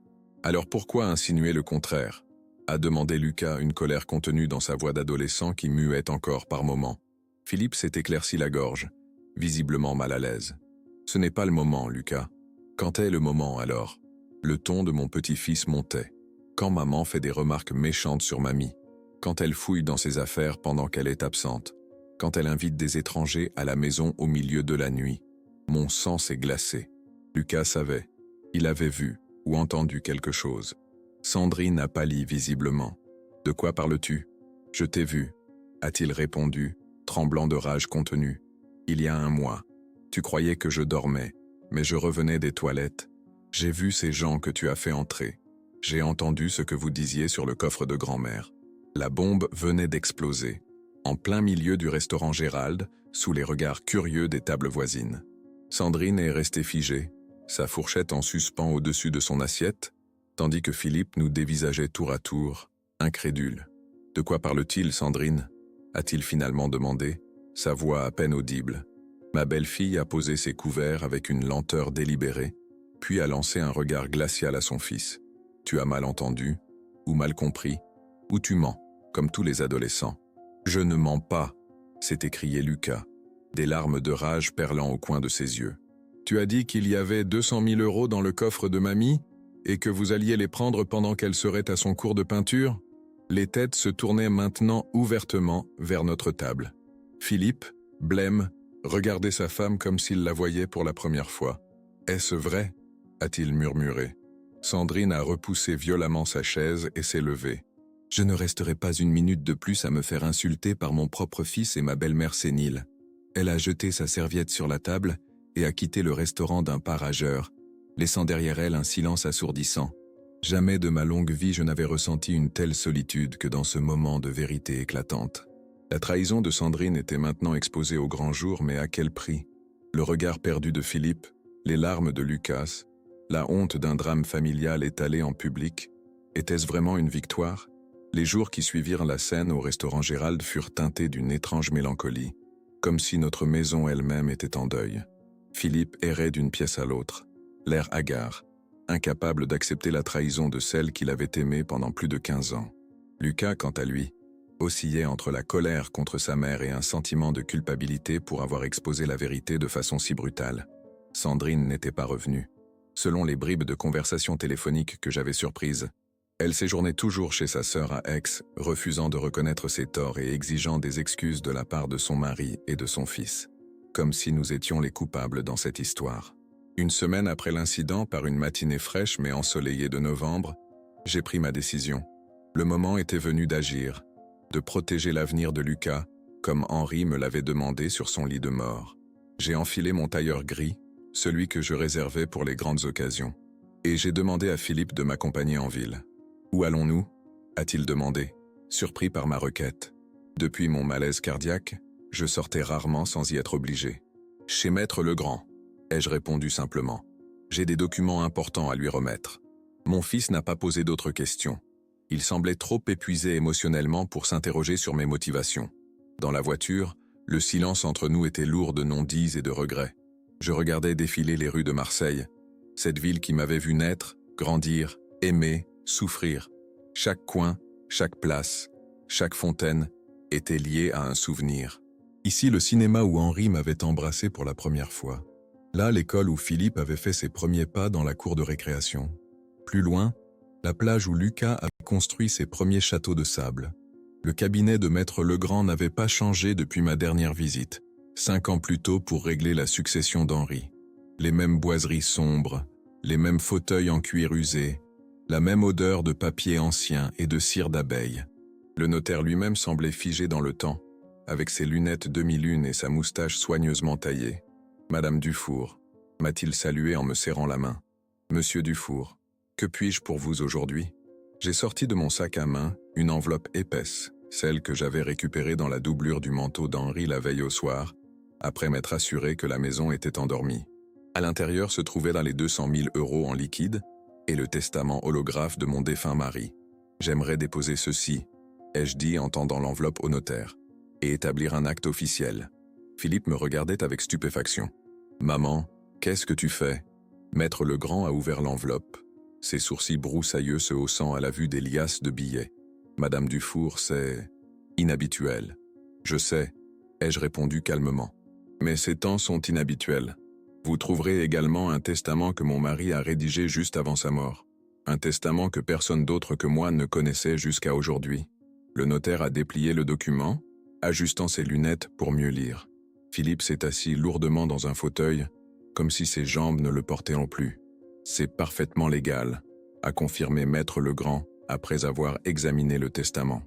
Alors pourquoi insinuer le contraire? a demandé Lucas, une colère contenue dans sa voix d'adolescent qui muait encore par moments. Philippe s'est éclairci la gorge, visiblement mal à l'aise. Ce n'est pas le moment, Lucas. Quand est le moment alors? Le ton de mon petit-fils montait. Quand maman fait des remarques méchantes sur mamie, quand elle fouille dans ses affaires pendant qu'elle est absente, quand elle invite des étrangers à la maison au milieu de la nuit. Mon sang s'est glacé. Lucas savait. Il avait vu ou entendu quelque chose. Sandrine a pâli visiblement. « De quoi parles-tu? Je t'ai vu, » a-t-il répondu, tremblant de rage contenue. « Il y a un mois. Tu croyais que je dormais, mais je revenais des toilettes. J'ai vu ces gens que tu as fait entrer. J'ai entendu ce que vous disiez sur le coffre de grand-mère. La bombe venait d'exploser, en plein milieu du restaurant Gérald, sous les regards curieux des tables voisines. Sandrine est restée figée, sa fourchette en suspens au-dessus de son assiette, tandis que Philippe nous dévisageait tour à tour, incrédule. « De quoi parle-t-il, Sandrine » a-t-il finalement demandé, sa voix à peine audible. Ma belle-fille a posé ses couverts avec une lenteur délibérée, puis a lancé un regard glacial à son fils. « Tu as mal entendu, ou mal compris, ou tu mens, comme tous les adolescents. »« Je ne mens pas !» s'est écrié Lucas, des larmes de rage perlant au coin de ses yeux. « Tu as dit qu'il y avait 200 000 € dans le coffre de mamie et que vous alliez les prendre pendant qu'elle serait à son cours de peinture ?» Les têtes se tournaient maintenant ouvertement vers notre table. Philippe, blême, regardait sa femme comme s'il la voyait pour la première fois. « Est-ce vrai ?» a-t-il murmuré. Sandrine a repoussé violemment sa chaise et s'est levée. « Je ne resterai pas une minute de plus à me faire insulter par mon propre fils et ma belle-mère sénile. » Elle a jeté sa serviette sur la table et a quitté le restaurant d'un pas rageur, laissant derrière elle un silence assourdissant. Jamais de ma longue vie je n'avais ressenti une telle solitude que dans ce moment de vérité éclatante. La trahison de Sandrine était maintenant exposée au grand jour, mais à quel prix? Le regard perdu de Philippe, les larmes de Lucas, la honte d'un drame familial étalé en public, était-ce vraiment une victoire? Les jours qui suivirent la scène au restaurant Gérald furent teintés d'une étrange mélancolie, comme si notre maison elle-même était en deuil. Philippe errait d'une pièce à l'autre, l'air hagard, incapable d'accepter la trahison de celle qu'il avait aimée pendant plus de 15 ans. Lucas, quant à lui, oscillait entre la colère contre sa mère et un sentiment de culpabilité pour avoir exposé la vérité de façon si brutale. Sandrine n'était pas revenue. Selon les bribes de conversation téléphonique que j'avais surprises, elle séjournait toujours chez sa sœur à Aix, refusant de reconnaître ses torts et exigeant des excuses de la part de son mari et de son fils, comme si nous étions les coupables dans cette histoire. Une semaine après l'incident, par une matinée fraîche mais ensoleillée de novembre, j'ai pris ma décision. Le moment était venu d'agir, de protéger l'avenir de Lucas, comme Henri me l'avait demandé sur son lit de mort. J'ai enfilé mon tailleur gris, celui que je réservais pour les grandes occasions, et j'ai demandé à Philippe de m'accompagner en ville. « Où allons-nous » a-t-il demandé, surpris par ma requête. Depuis mon malaise cardiaque, je sortais rarement sans y être obligé. « Chez Maître Legrand », ai-je répondu simplement. « J'ai des documents importants à lui remettre. » Mon fils n'a pas posé d'autres questions. Il semblait trop épuisé émotionnellement pour s'interroger sur mes motivations. Dans la voiture, le silence entre nous était lourd de non-dits et de regrets. Je regardais défiler les rues de Marseille, cette ville qui m'avait vu naître, grandir, aimer, souffrir. Chaque coin, chaque place, chaque fontaine était liée à un souvenir. Ici, le cinéma où Henri m'avait embrassé pour la première fois. Là, l'école où Philippe avait fait ses premiers pas dans la cour de récréation. Plus loin, la plage où Lucas avait construit ses premiers châteaux de sable. Le cabinet de Maître Legrand n'avait pas changé depuis ma dernière visite, 5 ans plus tôt pour régler la succession d'Henri. Les mêmes boiseries sombres, les mêmes fauteuils en cuir usé, la même odeur de papier ancien et de cire d'abeille. Le notaire lui-même semblait figé dans le temps, avec ses lunettes demi-lune et sa moustache soigneusement taillée. « Madame Dufour », m'a-t-il salué en me serrant la main. « Monsieur Dufour, que puis-je pour vous aujourd'hui ?» J'ai sorti de mon sac à main une enveloppe épaisse, celle que j'avais récupérée dans la doublure du manteau d'Henri la veille au soir, après m'être assuré que la maison était endormie. À l'intérieur se trouvaient dans les 200 000 € en liquide et le testament holographe de mon défunt mari. « J'aimerais déposer ceci », ai-je dit en tendant l'enveloppe au notaire, « et établir un acte officiel. » Philippe me regardait avec stupéfaction. « Maman, qu'est-ce que tu fais ?» Maître Legrand a ouvert l'enveloppe, ses sourcils broussailleux se haussant à la vue des liasses de billets. Madame Dufour, c'est inhabituel. Je sais, ai-je répondu calmement. Mais ces temps sont inhabituels. Vous trouverez également un testament que mon mari a rédigé juste avant sa mort. Un testament que personne d'autre que moi ne connaissait jusqu'à aujourd'hui. Le notaire a déplié le document, ajustant ses lunettes pour mieux lire. Philippe s'est assis lourdement dans un fauteuil, comme si ses jambes ne le portaient plus. C'est parfaitement légal, a confirmé Maître Legrand après avoir examiné le testament.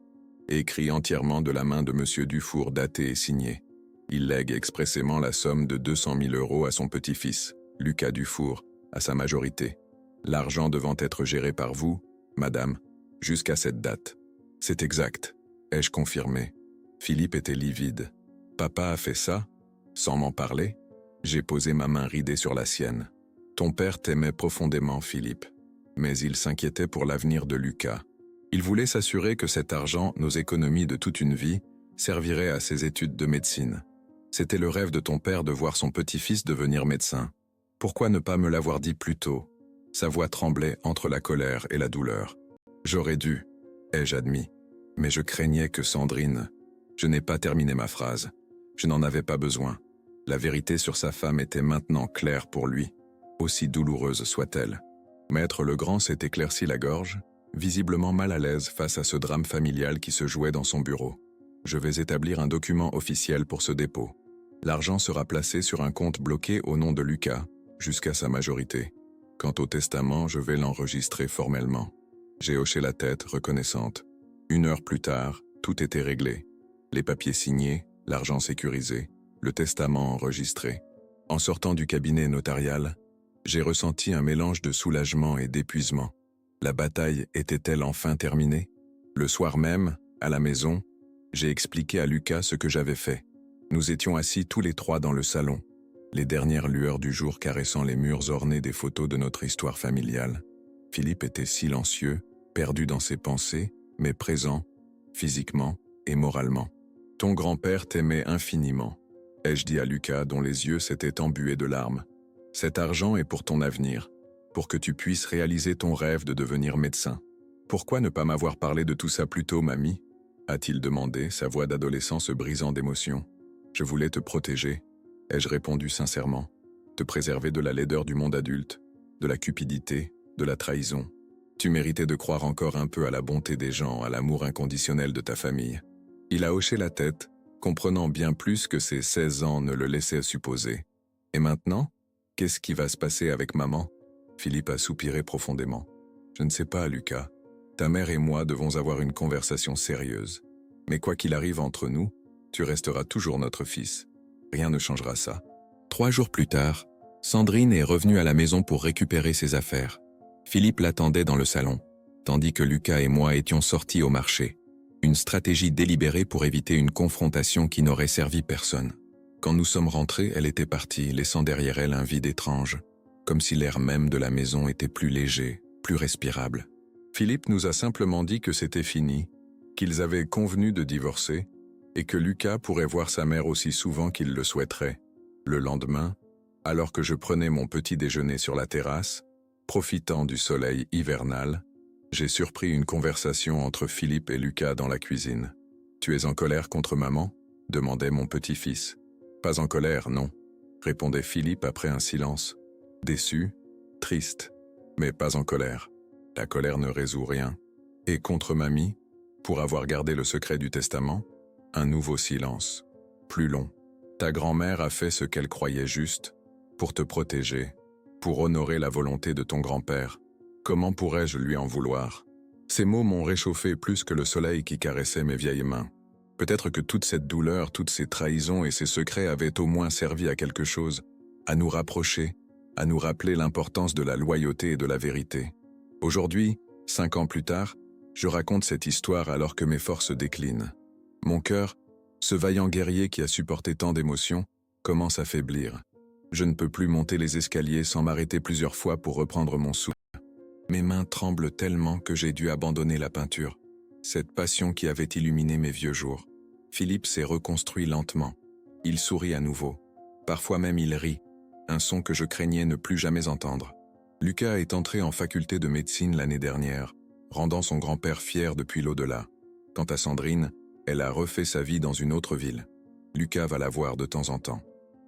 Écrit entièrement de la main de M. Dufour, daté et signé. Il lègue expressément la somme de 200 000 € à son petit-fils, Lucas Dufour, à sa majorité. L'argent devant être géré par vous, madame, jusqu'à cette date. C'est exact, ai-je confirmé. Philippe était livide. Papa a fait ça, sans m'en parler? J'ai posé ma main ridée sur la sienne. Ton père t'aimait profondément, Philippe. Mais il s'inquiétait pour l'avenir de Lucas. Il voulait s'assurer que cet argent, nos économies de toute une vie, servirait à ses études de médecine. C'était le rêve de ton père de voir son petit-fils devenir médecin. Pourquoi ne pas me l'avoir dit plus tôt? Sa voix tremblait entre la colère et la douleur. J'aurais dû, ai-je admis. Mais je craignais que Sandrine... Je n'ai pas terminé ma phrase. Je n'en avais pas besoin. La vérité sur sa femme était maintenant claire pour lui, aussi douloureuse soit-elle. Maître Legrand s'est éclairci la gorge, visiblement mal à l'aise face à ce drame familial qui se jouait dans son bureau. Je vais établir un document officiel pour ce dépôt. L'argent sera placé sur un compte bloqué au nom de Lucas, jusqu'à sa majorité. Quant au testament, je vais l'enregistrer formellement. J'ai hoché la tête, reconnaissante. 1 heure plus tard, tout était réglé. Les papiers signés, l'argent sécurisé, le testament enregistré. En sortant du cabinet notarial, j'ai ressenti un mélange de soulagement et d'épuisement. La bataille était-elle enfin terminée? Le soir même, à la maison, j'ai expliqué à Lucas ce que j'avais fait. Nous étions assis tous les trois dans le salon, les dernières lueurs du jour caressant les murs ornés des photos de notre histoire familiale. Philippe était silencieux, perdu dans ses pensées, mais présent, physiquement et moralement. Ton grand-père t'aimait infiniment, ai-je dit à Lucas dont les yeux s'étaient embués de larmes. Cet argent est pour ton avenir, pour que tu puisses réaliser ton rêve de devenir médecin. Pourquoi ne pas m'avoir parlé de tout ça plus tôt, mamie? A-t-il demandé, sa voix d'adolescent se brisant d'émotion. Je voulais te protéger, ai-je répondu sincèrement, te préserver de la laideur du monde adulte, de la cupidité, de la trahison. Tu méritais de croire encore un peu à la bonté des gens, à l'amour inconditionnel de ta famille. Il a hoché la tête, comprenant bien plus que ses 16 ans ne le laissaient supposer. Et maintenant, qu'est-ce qui va se passer avec maman? Philippe a soupiré profondément. Je ne sais pas, Lucas. Ta mère et moi devons avoir une conversation sérieuse. Mais quoi qu'il arrive entre nous, tu resteras toujours notre fils. Rien ne changera ça. 3 jours plus tard, Sandrine est revenue à la maison pour récupérer ses affaires. Philippe l'attendait dans le salon, tandis que Lucas et moi étions sortis au marché. Une stratégie délibérée pour éviter une confrontation qui n'aurait servi personne. Quand nous sommes rentrés, elle était partie, laissant derrière elle un vide étrange, comme si l'air même de la maison était plus léger, plus respirable. Philippe nous a simplement dit que c'était fini, qu'ils avaient convenu de divorcer, et que Lucas pourrait voir sa mère aussi souvent qu'il le souhaiterait. Le lendemain, alors que je prenais mon petit déjeuner sur la terrasse, profitant du soleil hivernal, j'ai surpris une conversation entre Philippe et Lucas dans la cuisine. « Tu es en colère contre maman ?» demandait mon petit-fils. « Pas en colère, non », répondait Philippe après un silence. Déçu, triste, mais pas en colère. La colère ne résout rien. Et contre mamie, pour avoir gardé le secret du testament, un nouveau silence, plus long. Ta grand-mère a fait ce qu'elle croyait juste, pour te protéger, pour honorer la volonté de ton grand-père. Comment pourrais-je lui en vouloir? Ces mots m'ont réchauffé plus que le soleil qui caressait mes vieilles mains. Peut-être que toute cette douleur, toutes ces trahisons et ces secrets avaient au moins servi à quelque chose, à nous rapprocher, à nous rappeler l'importance de la loyauté et de la vérité. Aujourd'hui, 5 ans plus tard, je raconte cette histoire alors que mes forces déclinent. Mon cœur, ce vaillant guerrier qui a supporté tant d'émotions, commence à faiblir. Je ne peux plus monter les escaliers sans m'arrêter plusieurs fois pour reprendre mon souffle. Mes mains tremblent tellement que j'ai dû abandonner la peinture, cette passion qui avait illuminé mes vieux jours. Philippe s'est reconstruit lentement. Il sourit à nouveau. Parfois même il rit, un son que je craignais ne plus jamais entendre. Lucas est entré en faculté de médecine l'année dernière, rendant son grand-père fier depuis l'au-delà. Quant à Sandrine, elle a refait sa vie dans une autre ville. Lucas va la voir de temps en temps.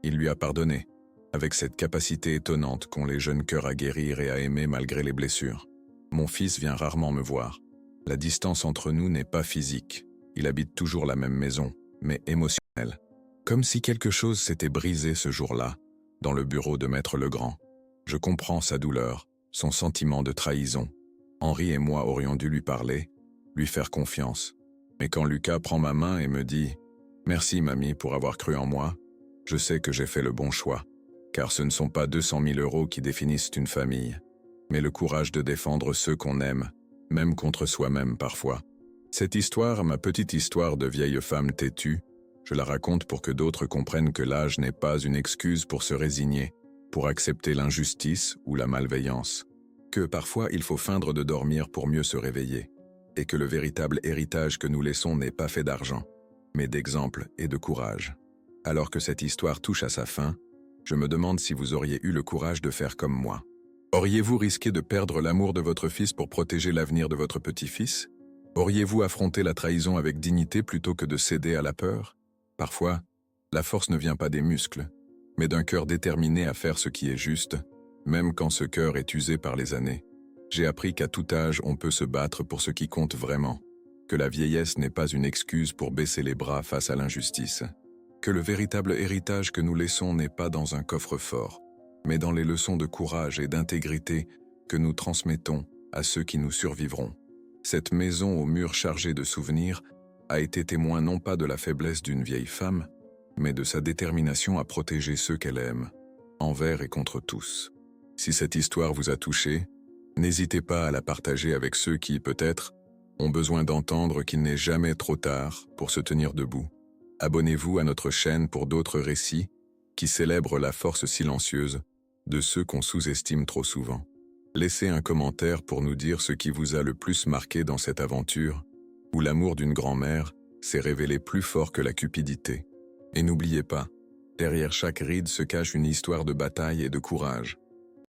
Il lui a pardonné, avec cette capacité étonnante qu'ont les jeunes cœurs à guérir et à aimer malgré les blessures. Mon fils vient rarement me voir. La distance entre nous n'est pas physique. Il habite toujours la même maison, mais émotionnelle. Comme si quelque chose s'était brisé ce jour-là, dans le bureau de Maître Legrand. Je comprends sa douleur, son sentiment de trahison. Henri et moi aurions dû lui parler, lui faire confiance. Mais quand Lucas prend ma main et me dit « Merci mamie pour avoir cru en moi », je sais que j'ai fait le bon choix. Car ce ne sont pas 200 000 € qui définissent une famille, mais le courage de défendre ceux qu'on aime, même contre soi-même parfois. Cette histoire, ma petite histoire de vieille femme têtue, je la raconte pour que d'autres comprennent que l'âge n'est pas une excuse pour se résigner, pour accepter l'injustice ou la malveillance, que parfois il faut feindre de dormir pour mieux se réveiller, et que le véritable héritage que nous laissons n'est pas fait d'argent, mais d'exemple et de courage. Alors que cette histoire touche à sa fin, je me demande si vous auriez eu le courage de faire comme moi. Auriez-vous risqué de perdre l'amour de votre fils pour protéger l'avenir de votre petit-fils? Auriez-vous affronté la trahison avec dignité plutôt que de céder à la peur? Parfois, la force ne vient pas des muscles, mais d'un cœur déterminé à faire ce qui est juste, même quand ce cœur est usé par les années. J'ai appris qu'à tout âge, on peut se battre pour ce qui compte vraiment, que la vieillesse n'est pas une excuse pour baisser les bras face à l'injustice, que le véritable héritage que nous laissons n'est pas dans un coffre-fort, mais dans les leçons de courage et d'intégrité que nous transmettons à ceux qui nous survivront. Cette maison aux murs chargés de souvenirs a été témoin non pas de la faiblesse d'une vieille femme, mais de sa détermination à protéger ceux qu'elle aime, envers et contre tous. Si cette histoire vous a touché, n'hésitez pas à la partager avec ceux qui, peut-être, ont besoin d'entendre qu'il n'est jamais trop tard pour se tenir debout. Abonnez-vous à notre chaîne pour d'autres récits qui célèbrent la force silencieuse de ceux qu'on sous-estime trop souvent. Laissez un commentaire pour nous dire ce qui vous a le plus marqué dans cette aventure, où l'amour d'une grand-mère s'est révélé plus fort que la cupidité. Et n'oubliez pas, derrière chaque ride se cache une histoire de bataille et de courage.